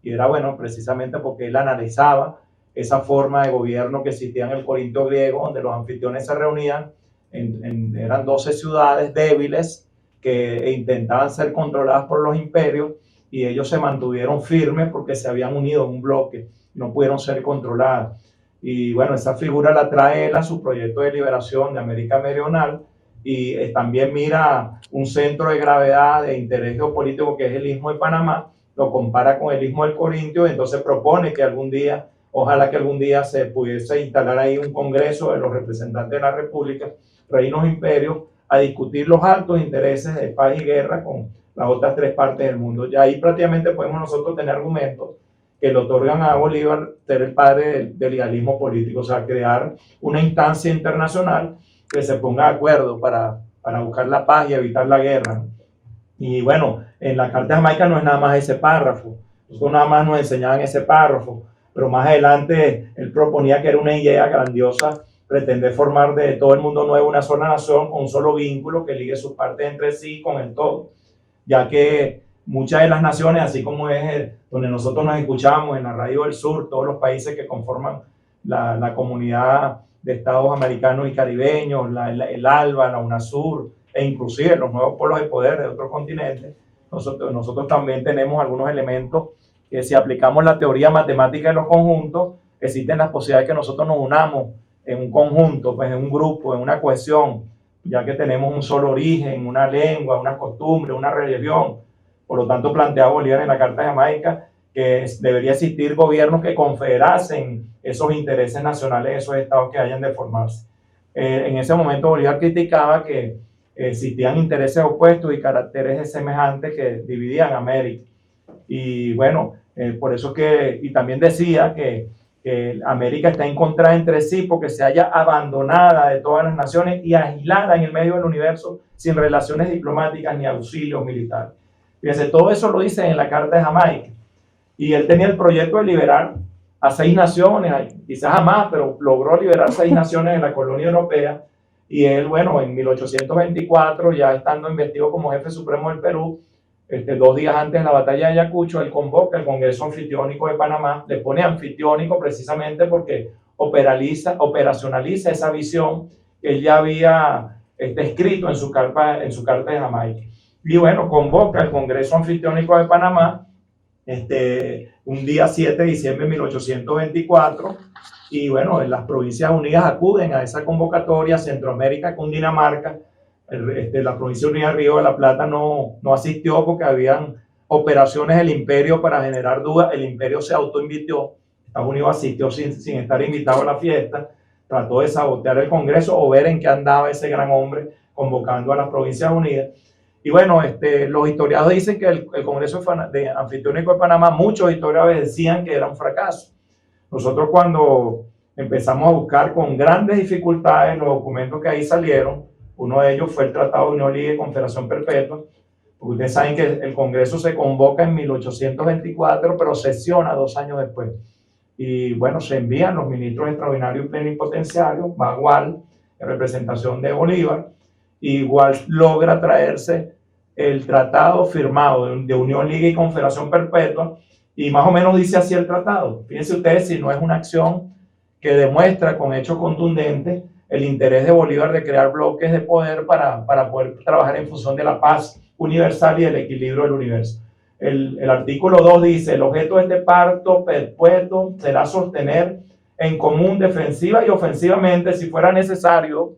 y era bueno precisamente porque él analizaba esa forma de gobierno que existía en el Corintio griego, donde los anfitriones se reunían, eran 12 ciudades débiles que intentaban ser controladas por los imperios, y ellos se mantuvieron firmes porque se habían unido en un bloque, no pudieron ser controladas. Y bueno, esa figura la trae él a su proyecto de liberación de América Meridional, y también mira un centro de gravedad de interés geopolítico que es el Istmo de Panamá, lo compara con el Istmo del Corintio, y entonces propone que algún día, ojalá que algún día se pudiese instalar ahí un congreso de los representantes de la República, reinos, imperios, a discutir los altos intereses de paz y guerra con las otras tres partes del mundo. Ya ahí prácticamente podemos nosotros tener argumentos que le otorgan a Bolívar ser el padre del idealismo político, o sea, crear una instancia internacional que se ponga de acuerdo para buscar la paz y evitar la guerra. Y bueno, en la Carta de Jamaica no es nada más ese párrafo, nosotros nada más nos enseñaban ese párrafo, pero más adelante él proponía que era una idea grandiosa pretender formar de todo el mundo nuevo una sola nación con un solo vínculo que ligue sus partes entre sí con el todo, ya que muchas de las naciones, así como es donde nosotros nos escuchamos en la Radio del Sur, todos los países que conforman la comunidad de estados americanos y caribeños, el ALBA, la UNASUR, e inclusive los nuevos polos de poder de otros continentes, nosotros también tenemos algunos elementos que si aplicamos la teoría matemática de los conjuntos, existen las posibilidades de que nosotros nos unamos en un conjunto, pues en un grupo, en una cohesión, ya que tenemos un solo origen, una lengua, una costumbre, una religión. Por lo tanto, plantea Bolívar en la Carta de Jamaica que debería existir gobiernos que confederasen esos intereses nacionales de esos estados que hayan de formarse. En ese momento Bolívar criticaba que existían intereses opuestos y caracteres semejantes que dividían América. Y bueno, por eso y también decía que América está encontrada entre sí porque se halla abandonada de todas las naciones y aislada en el medio del universo sin relaciones diplomáticas ni auxilios militares. Fíjense, todo eso lo dice en la Carta de Jamaica. Y él tenía el proyecto de liberar a 6 naciones, quizás a más, pero logró liberar 6 naciones en la colonia europea. Y él, bueno, en 1824, ya estando investido como jefe supremo del Perú, 2 días antes de la batalla de Ayacucho, él convoca el Congreso Anfitriónico de Panamá, le pone anfitriónico precisamente porque operacionaliza esa visión que él ya había escrito en su carta de Jamaica. Y bueno, convoca el Congreso Anfitriónico de Panamá un día 7 de diciembre de 1824, y bueno, las Provincias Unidas acuden a esa convocatoria, Centroamérica con Dinamarca. La Provincia Unida de Río de la Plata no asistió porque habían operaciones del imperio para generar dudas. El imperio se autoinvitó, Estados Unidos asistió sin estar invitado a la fiesta, trató de sabotear el Congreso o ver en qué andaba ese gran hombre convocando a las Provincias Unidas. Y bueno, los historiadores dicen que el Congreso Anfitriónico de Panamá, muchos historiadores decían que era un fracaso. Nosotros cuando empezamos a buscar con grandes dificultades los documentos que ahí salieron, uno de ellos fue el Tratado de Unión, Liga y Confederación Perpetua, porque ustedes saben que el Congreso se convoca en 1824, pero sesiona 2 años después. Y bueno, se envían los ministros extraordinarios y plenipotenciarios, Bagual representación de Bolívar. Igual logra traerse el tratado firmado de Unión, Liga y Confederación Perpetua, y más o menos dice así el tratado. Fíjense ustedes si no es una acción que demuestra con hechos contundentes el interés de Bolívar de crear bloques de poder para poder trabajar en función de la paz universal y el equilibrio del universo. El artículo 2 dice: el objeto de este pacto perpetuo será sostener en común defensiva y ofensivamente, si fuera necesario,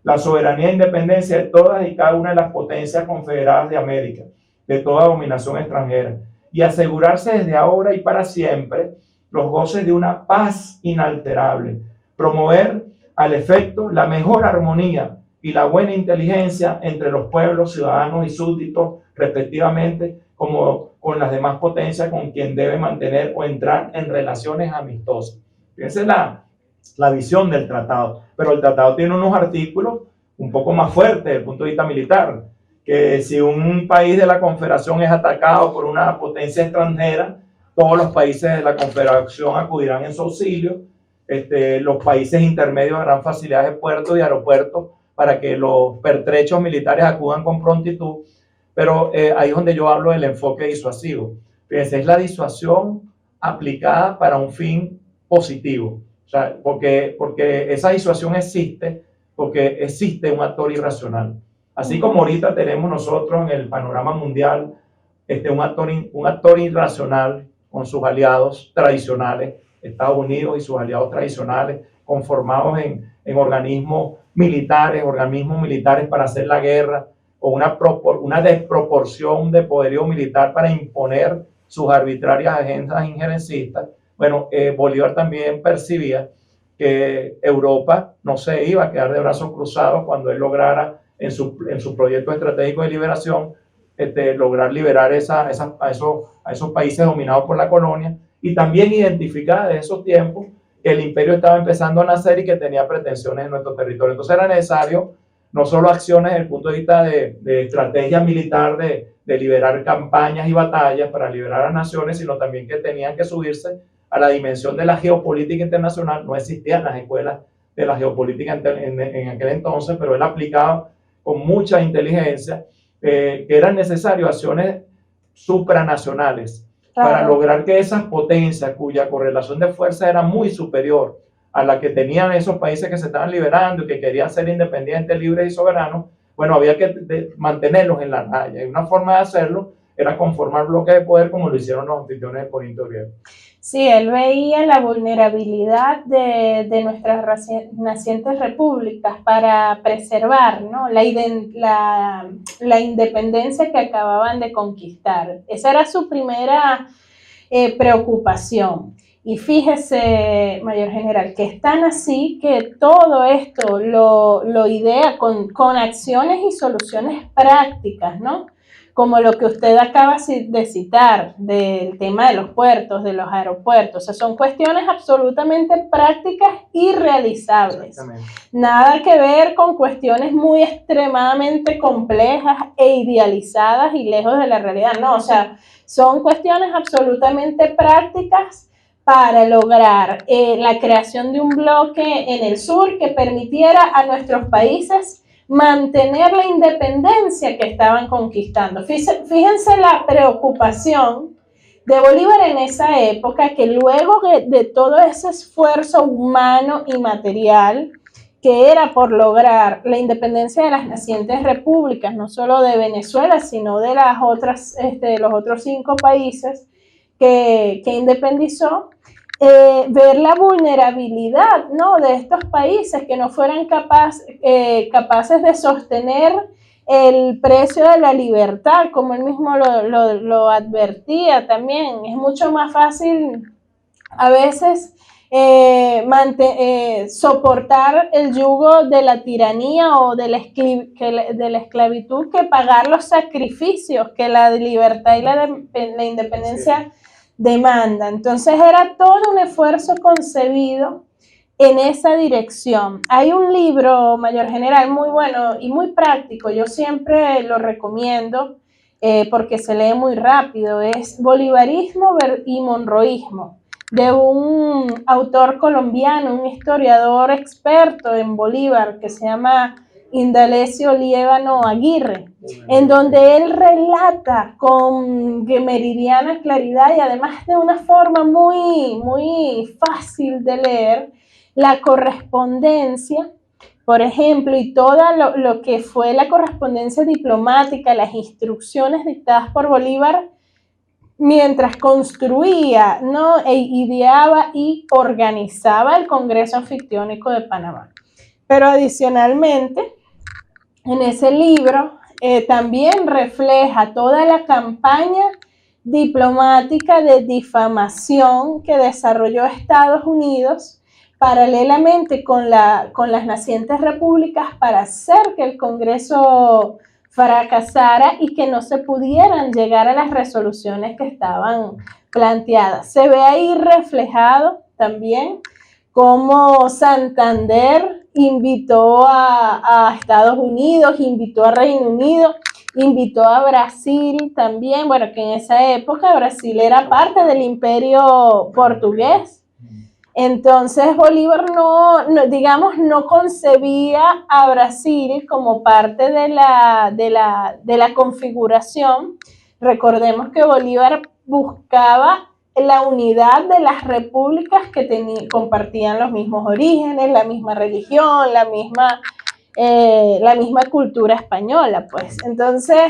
la soberanía e independencia de todas y cada una de las potencias confederadas de América, de toda dominación extranjera, y asegurarse desde ahora y para siempre los goces de una paz inalterable, promover al efecto la mejor armonía y la buena inteligencia entre los pueblos, ciudadanos y súbditos, respectivamente, como con las demás potencias con quien debe mantener o entrar en relaciones amistosas. Fíjense la visión del tratado, pero el tratado tiene unos artículos un poco más fuertes desde el punto de vista militar, que si un país de la Confederación es atacado por una potencia extranjera, todos los países de la Confederación acudirán en su auxilio. Los países intermedios harán facilidades de puertos y aeropuertos para que los pertrechos militares acudan con prontitud, pero ahí es donde yo hablo del enfoque disuasivo. Fíjense, es la disuasión aplicada para un fin positivo. O sea, porque esa disuasión existe porque existe un actor irracional. Así como ahorita tenemos nosotros en el panorama mundial un actor irracional con sus aliados tradicionales, Estados Unidos y sus aliados tradicionales, conformados en organismos militares para hacer la guerra, o una desproporción de poderío militar para imponer sus arbitrarias agendas injerencistas. Bueno, Bolívar también percibía que Europa no se iba a quedar de brazos cruzados cuando él lograra en su proyecto estratégico de liberación lograr liberar a esos países dominados por la colonia, y también identificar desde esos tiempos que el imperio estaba empezando a nacer y que tenía pretensiones en nuestro territorio. Entonces era necesario no solo acciones desde el punto de vista de estrategia militar, de liberar campañas y batallas para liberar a las naciones, sino también que tenían que subirse a la dimensión de la geopolítica internacional. No existían las escuelas de la geopolítica en aquel entonces, pero él aplicaba con mucha inteligencia que eran necesarias acciones supranacionales, claro, para lograr que esas potencias cuya correlación de fuerza era muy superior a la que tenían esos países que se estaban liberando y que querían ser independientes, libres y soberanos, bueno, había que mantenerlos en la raya. Y una forma de hacerlo era conformar bloques de poder como lo hicieron los anfitriones de Corinto Griego. Sí, él veía la vulnerabilidad de nuestras nacientes repúblicas para preservar, ¿no?, la independencia que acababan de conquistar. Esa era su primera preocupación. Y fíjese, Mayor General, que es tan así que todo esto lo idea con acciones y soluciones prácticas, ¿no? Como lo que usted acaba de citar, del tema de los puertos, de los aeropuertos. O sea, son cuestiones absolutamente prácticas y realizables. Nada que ver con cuestiones muy extremadamente complejas e idealizadas y lejos de la realidad. No, o sea, son cuestiones absolutamente prácticas para lograr la creación de un bloque en el sur que permitiera a nuestros países mantener la independencia que estaban conquistando. Fíjense la preocupación de Bolívar en esa época, que luego de todo ese esfuerzo humano y material que era por lograr la independencia de las nacientes repúblicas, no solo de Venezuela, sino de los otros 5 países que independizó, ver la vulnerabilidad, ¿no?, de estos países que no fueran capaces de sostener el precio de la libertad, como él mismo lo advertía también. Es mucho más fácil a veces soportar el yugo de la tiranía o de la esclavitud que pagar los sacrificios que la libertad y la independencia demanda. Entonces era todo un esfuerzo concebido en esa dirección. Hay un libro, Mayor General, muy bueno y muy práctico, yo siempre lo recomiendo porque se lee muy rápido, es Bolivarismo y Monroísmo, de un autor colombiano, un historiador experto en Bolívar, que se llama Indalecio Liévano Aguirre, en donde él relata con meridiana claridad y además de una forma muy fácil de leer la correspondencia, por ejemplo, y todo lo que fue la correspondencia diplomática, las instrucciones dictadas por Bolívar mientras construía, ¿no? Ideaba y organizaba el Congreso Anfictiónico de Panamá. Pero adicionalmente, en ese libro también refleja toda la campaña diplomática de difamación que desarrolló Estados Unidos paralelamente con las nacientes repúblicas para hacer que el Congreso fracasara y que no se pudieran llegar a las resoluciones que estaban planteadas. Se ve ahí reflejado también cómo Santander invitó a Estados Unidos, invitó a Reino Unido, invitó a Brasil también, bueno, que en esa época Brasil era parte del imperio portugués. Entonces Bolívar digamos, no concebía a Brasil como parte de la configuración. Recordemos que Bolívar buscaba la unidad de las repúblicas que compartían los mismos orígenes, la misma religión, la misma cultura española, pues. Entonces,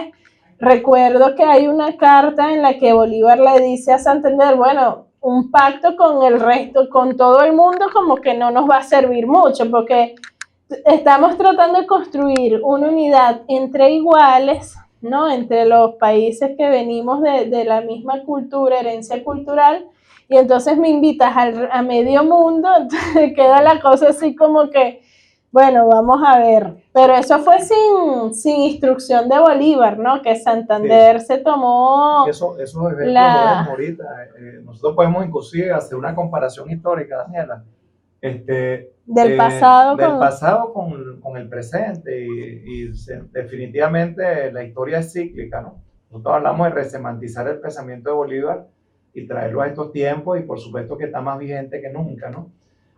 recuerdo que hay una carta en la que Bolívar le dice a Santander, bueno, un pacto con el resto, con todo el mundo, como que no nos va a servir mucho, porque estamos tratando de construir una unidad entre iguales, ¿no? Entre los países que venimos de la misma cultura, herencia cultural, y entonces me invitas a medio mundo, entonces queda la cosa así como que, bueno, vamos a ver. Pero eso fue sin instrucción de Bolívar, ¿no? Que Santander se tomó... Esos ejemplos lo vemos ahorita. Nosotros podemos inclusive hacer una comparación histórica, Daniela. Del pasado con el presente definitivamente la historia es cíclica, ¿no? Nosotros hablamos de resemantizar el pensamiento de Bolívar y traerlo a estos tiempos y por supuesto que está más vigente que nunca, ¿no?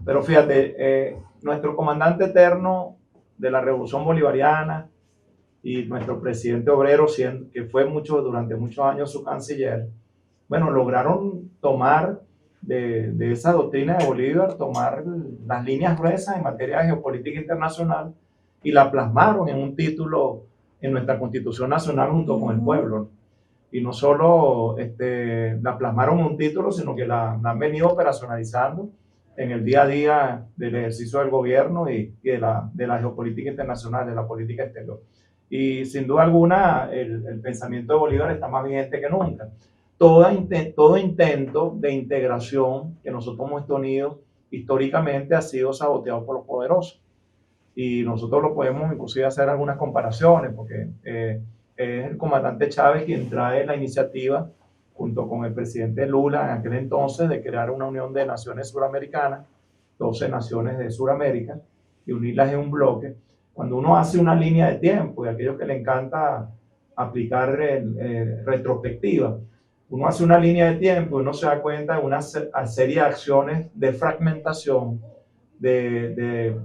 Pero fíjate, nuestro comandante eterno de la Revolución Bolivariana y nuestro presidente obrero, que fue durante muchos años su canciller, bueno, lograron tomar de esa doctrina de Bolívar, tomar las líneas gruesas en materia de geopolítica internacional y la plasmaron en un título en nuestra Constitución Nacional junto con el pueblo. Y no solo la plasmaron en un título, sino que la han venido operacionalizando en el día a día del ejercicio del gobierno y de la geopolítica internacional, de la política exterior. Y sin duda alguna, el pensamiento de Bolívar está más vigente que nunca. Todo intento de integración que nosotros hemos tenido históricamente ha sido saboteado por los poderosos. Y nosotros lo podemos inclusive hacer algunas comparaciones, porque es el comandante Chávez quien trae la iniciativa, junto con el presidente Lula en aquel entonces, de crear una unión de naciones suramericanas, 12 naciones de Suramérica, y unirlas en un bloque. Cuando uno hace una línea de tiempo, y a aquellos que le encanta aplicar retrospectiva, uno hace una línea de tiempo y uno se da cuenta de una serie de acciones de fragmentación, de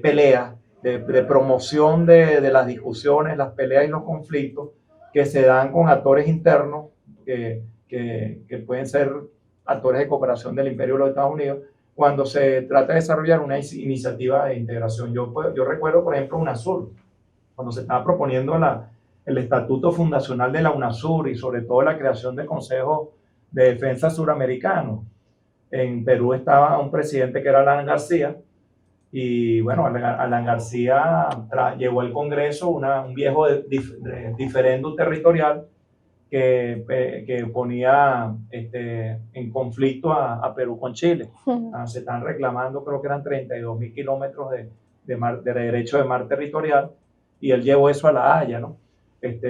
pelea, de promoción de las discusiones, las peleas y los conflictos que se dan con actores internos que pueden ser actores de cooperación del Imperio de los Estados Unidos cuando se trata de desarrollar una iniciativa de integración. Yo recuerdo, por ejemplo, UNASUR, cuando se estaba proponiendo el estatuto fundacional de la UNASUR y sobre todo la creación del Consejo de Defensa Suramericano. En Perú estaba un presidente que era Alan García, y bueno, Alan García llevó al Congreso un viejo diferéndum territorial que ponía en conflicto a Perú con Chile. Se están reclamando, creo que eran 32.000 kilómetros de derecho de mar territorial, y él llevó eso a La Haya, ¿no?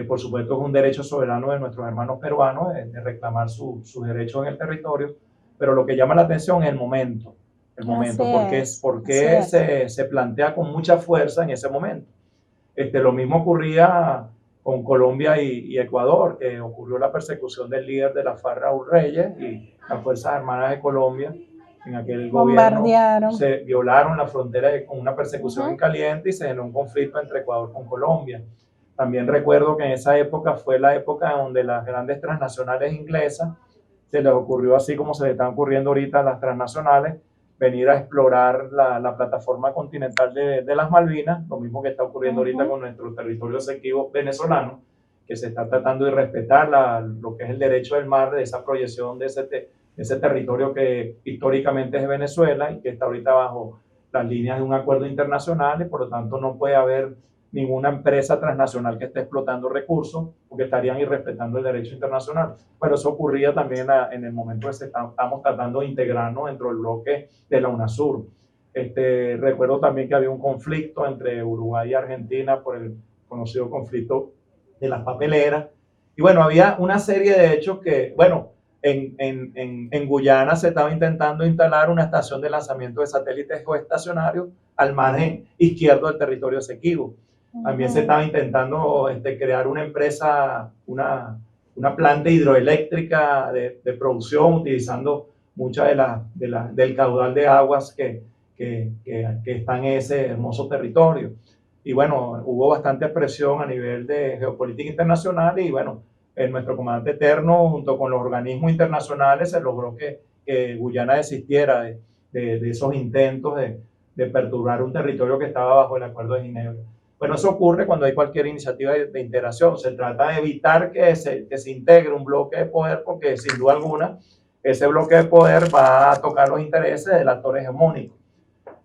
Por supuesto es un derecho soberano de nuestros hermanos peruanos de reclamar sus derechos en el territorio, pero lo que llama la atención es el momento, porque se plantea con mucha fuerza en ese momento. Lo mismo ocurría con Colombia y Ecuador, que ocurrió la persecución del líder de la FARC, Raúl Reyes, y las Fuerzas Armadas de Colombia. En aquel gobierno se violaron la frontera con una persecución en caliente y se generó un conflicto entre Ecuador con Colombia. También recuerdo que en esa época fue la época donde las grandes transnacionales inglesas se les ocurrió, así como se le están ocurriendo ahorita a las transnacionales, venir a explorar la plataforma continental de las Malvinas, lo mismo que está ocurriendo ahorita con nuestro territorio selectivo venezolano, que se está tratando de respetar lo que es el derecho del mar, de esa proyección de ese territorio que históricamente es Venezuela y que está ahorita bajo las líneas de un acuerdo internacional, y por lo tanto no puede haber ninguna empresa transnacional que esté explotando recursos porque estarían irrespetando el derecho internacional. Bueno, eso ocurría también en el momento que estamos tratando de integrarnos dentro del bloque de la UNASUR. Recuerdo también que había un conflicto entre Uruguay y Argentina por el conocido conflicto de las papeleras. Y bueno, había una serie de hechos que, bueno, en Guyana se estaba intentando instalar una estación de lanzamiento de satélites geoestacionarios al margen izquierdo del territorio Esequibo. También se estaba intentando crear una empresa, una planta hidroeléctrica de producción, utilizando mucha del caudal de aguas que está en ese hermoso territorio. Y bueno, hubo bastante presión a nivel de geopolítica internacional y bueno, nuestro comandante eterno, junto con los organismos internacionales, se logró que Guyana desistiera de esos intentos de perturbar un territorio que estaba bajo el Acuerdo de Ginebra. Bueno, eso ocurre cuando hay cualquier iniciativa de integración. Se trata de evitar que se integre un bloque de poder, porque sin duda alguna ese bloque de poder va a tocar los intereses del actor hegemónico.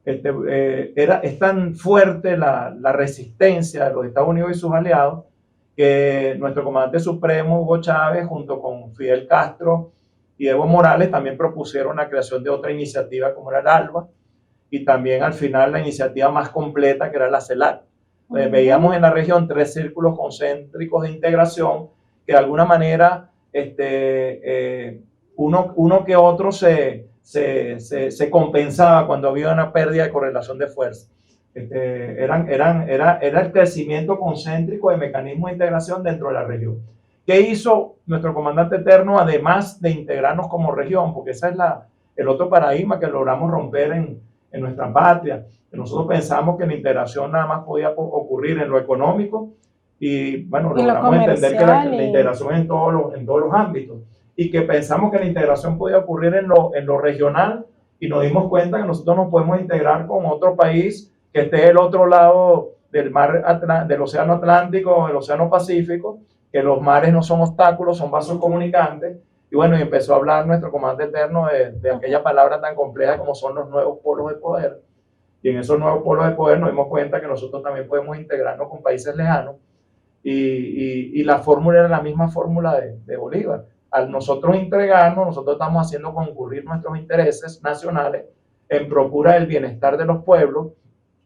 Es tan fuerte la resistencia de los Estados Unidos y sus aliados que nuestro comandante supremo, Hugo Chávez, junto con Fidel Castro y Evo Morales, también propusieron la creación de otra iniciativa como era el ALBA, y también al final la iniciativa más completa, que era la CELAC. Veíamos en la región 3 círculos concéntricos de integración que de alguna manera uno que otro se compensaba cuando había una pérdida de correlación de fuerza. Era el crecimiento concéntrico de mecanismos de integración dentro de la región. ¿Qué hizo nuestro comandante eterno, además de integrarnos como región? Porque ese es el otro paradigma que logramos romper en nuestra patria. Nosotros pensamos que la integración nada más podía ocurrir en lo económico y bueno, logramos entender que la integración en todos los ámbitos, y que pensamos que la integración podía ocurrir en lo regional, y nos dimos cuenta que nosotros nos podemos integrar con otro país que esté del otro lado del océano Atlántico o del océano Pacífico, que los mares no son obstáculos, son vasos comunicantes. Y bueno, y empezó a hablar nuestro comandante eterno de aquella palabra tan compleja como son los nuevos polos de poder. Y en esos nuevos polos de poder nos dimos cuenta que nosotros también podemos integrarnos con países lejanos. Y la fórmula era la misma fórmula de Bolívar. Al nosotros integrarnos, nosotros estamos haciendo concurrir nuestros intereses nacionales en procura del bienestar de los pueblos,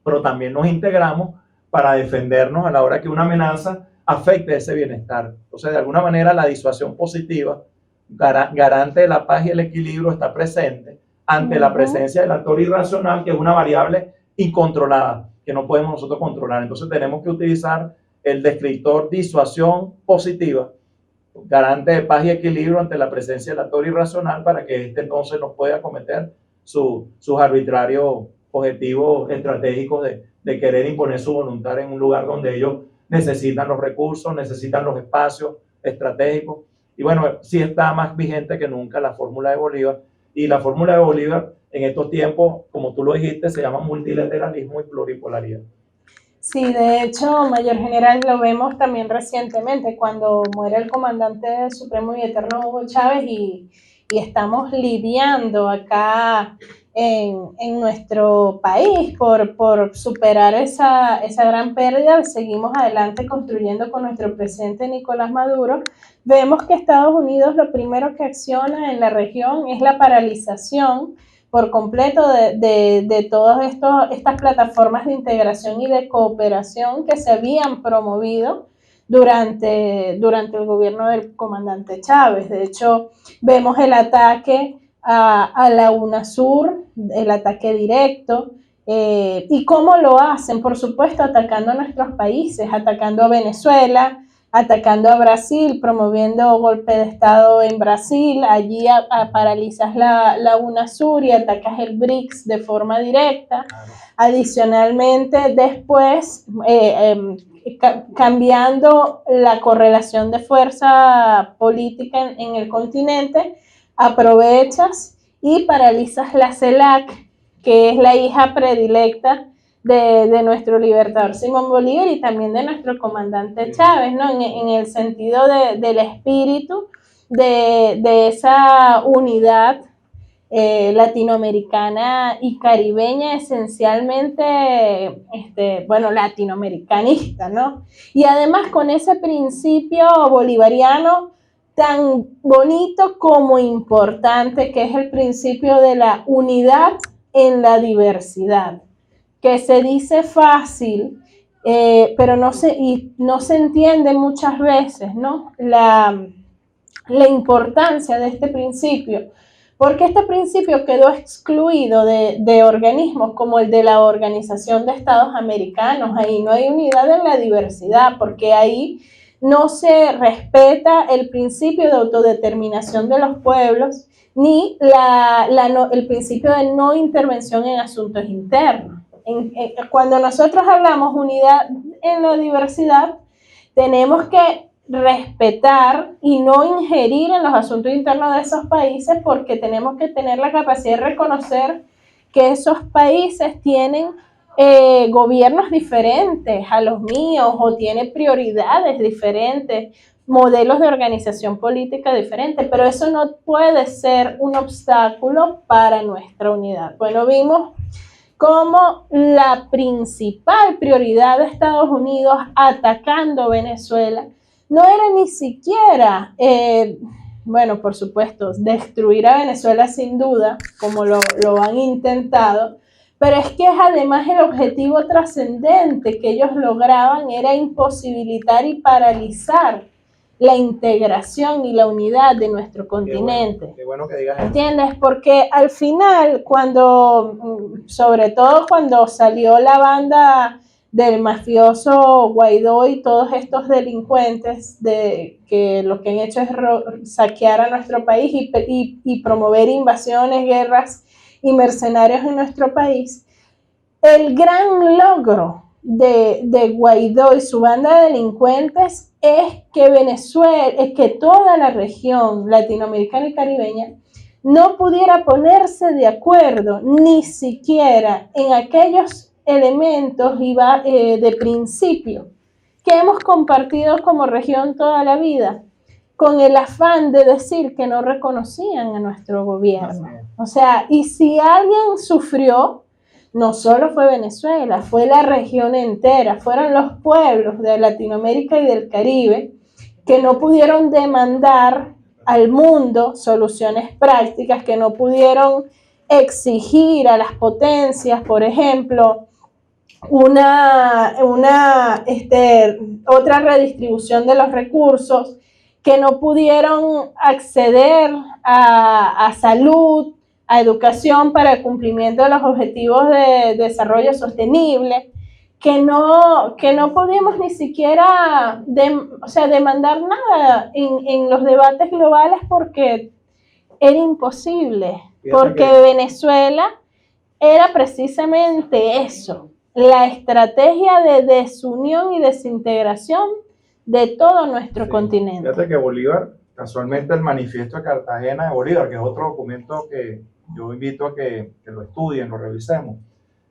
pero también nos integramos para defendernos a la hora que una amenaza afecte ese bienestar. Entonces, de alguna manera, la disuasión positiva, garante de la paz y el equilibrio, está presente ante la presencia del actor irracional, que es una variable incontrolada, que no podemos nosotros controlar. Entonces tenemos que utilizar el descriptor disuasión positiva, garante de paz y equilibrio ante la presencia del actor irracional, para que entonces no pueda cometer sus arbitrarios objetivos estratégicos de querer imponer su voluntad en un lugar donde ellos necesitan los recursos, necesitan los espacios estratégicos. Y bueno, sí está más vigente que nunca la fórmula de Bolívar. Y la fórmula de Bolívar en estos tiempos, como tú lo dijiste, se llama multilateralismo y pluripolaridad. Sí, de hecho, Mayor General, lo vemos también recientemente cuando muere el comandante supremo y eterno Hugo Chávez, y estamos lidiando acá en nuestro país por superar esa gran pérdida. Seguimos adelante construyendo con nuestro presidente Nicolás Maduro. Vemos que Estados Unidos lo primero que acciona en la región es la paralización por completo de todas estas plataformas de integración y de cooperación que se habían promovido durante el gobierno del comandante Chávez. De hecho, vemos el ataque a la UNASUR, el ataque directo, y cómo lo hacen, por supuesto, atacando a nuestros países, atacando a Venezuela, atacando a Brasil, promoviendo golpe de Estado en Brasil, allí paralizas la UNASUR y atacas el BRICS de forma directa. Adicionalmente, después, cambiando la correlación de fuerza política en el continente, aprovechas y paralizas la CELAC, que es la hija predilecta de nuestro libertador Simón Bolívar y también de nuestro comandante Chávez, ¿no? En el sentido del espíritu de esa unidad latinoamericana y caribeña, esencialmente, bueno, latinoamericanista, ¿no? Y además con ese principio bolivariano tan bonito como importante, que es el principio de la unidad en la diversidad, que se dice fácil, pero no se entiende muchas veces, ¿no? La importancia de este principio, porque este principio quedó excluido de organismos como el de la Organización de Estados Americanos. Ahí no hay unidad en la diversidad, porque ahí no se respeta el principio de autodeterminación de los pueblos, ni el principio de no intervención en asuntos internos. Cuando nosotros hablamos unidad en la diversidad, tenemos que respetar y no ingerir en los asuntos internos de esos países, porque tenemos que tener la capacidad de reconocer que esos países tienen gobiernos diferentes a los míos, o tienen prioridades diferentes, modelos de organización política diferentes, pero eso no puede ser un obstáculo para nuestra unidad. Bueno, vimos como la principal prioridad de Estados Unidos atacando Venezuela no era ni siquiera, bueno, por supuesto, destruir a Venezuela sin duda, como lo han intentado, pero es que además el objetivo trascendente que ellos lograban era imposibilitar y paralizar la integración y la unidad de nuestro continente. Qué bueno que digas eso. ¿Entiendes? Porque al final, sobre todo cuando salió la banda del mafioso Guaidó y todos estos delincuentes que lo que han hecho es saquear a nuestro país y promover invasiones, guerras y mercenarios en nuestro país, el gran logro de Guaidó y su banda de delincuentes es que que toda la región latinoamericana y caribeña no pudiera ponerse de acuerdo ni siquiera en aquellos elementos de principio que hemos compartido como región toda la vida, con el afán de decir que no reconocían a nuestro gobierno. O sea, y si alguien sufrió, no solo fue Venezuela, fue la región entera, fueron los pueblos de Latinoamérica y del Caribe que no pudieron demandar al mundo soluciones prácticas, que no pudieron exigir a las potencias, por ejemplo, otra redistribución de los recursos, que no pudieron acceder a salud, a educación para el cumplimiento de los objetivos de desarrollo sostenible, que no podíamos ni siquiera demandar nada en los debates globales, porque era imposible, porque Venezuela era precisamente eso, la estrategia de desunión y desintegración de todo nuestro continente. Fíjate que Bolívar, casualmente el Manifiesto de Cartagena de Bolívar, que es otro documento que yo invito a que lo estudien, lo revisemos.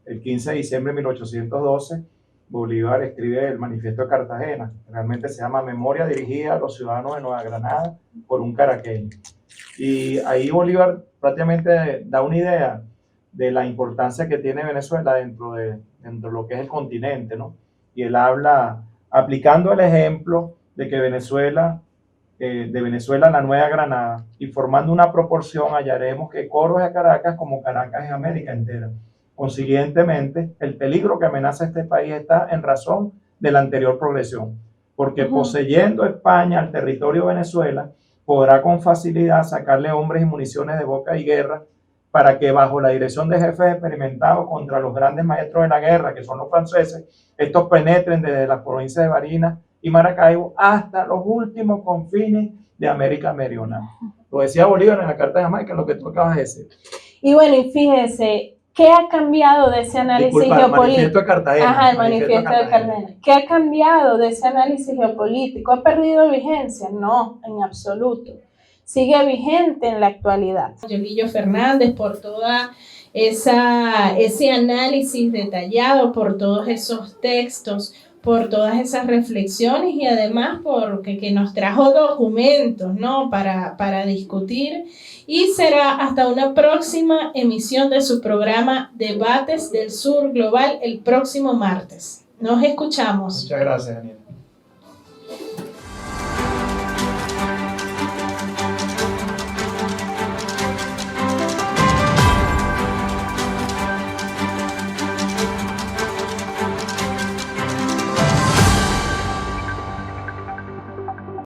El 15 de diciembre de 1812, Bolívar escribe el Manifiesto de Cartagena. Realmente se llama Memoria dirigida a los ciudadanos de Nueva Granada por un caraqueño. Y ahí Bolívar prácticamente da una idea de la importancia que tiene Venezuela dentro de lo que es el continente, ¿no? Y él habla, aplicando el ejemplo de que Venezuela, la Nueva Granada, y formando una proporción, hallaremos que Coro es a Caracas como Caracas es América entera. Consiguientemente, el peligro que amenaza este país está en razón de la anterior progresión, porque poseyendo España el territorio de Venezuela, podrá con facilidad sacarle hombres y municiones de boca y guerra, para que bajo la dirección de jefes experimentados contra los grandes maestros de la guerra, que son los franceses, estos penetren desde las provincias de Barinas y Maracaibo hasta los últimos confines de América Meridional. Lo decía Bolívar en la Carta de Jamaica, lo que tú acabas de decir. Y bueno, y fíjese, ¿qué ha cambiado de ese análisis Disculpa, geopolítico? el manifiesto de Cartagena. Ajá, el manifiesto de Cartagena. ¿Qué ha cambiado de ese análisis geopolítico? ¿Ha perdido vigencia? No, en absoluto. Sigue vigente en la actualidad. Yolillo Fernández, por toda ese análisis detallado, por todos esos textos, por todas esas reflexiones y además porque nos trajo documentos, ¿no? para discutir. Y será hasta una próxima emisión de su programa Debates del Sur Global el próximo martes. Nos escuchamos. Muchas gracias, Daniel.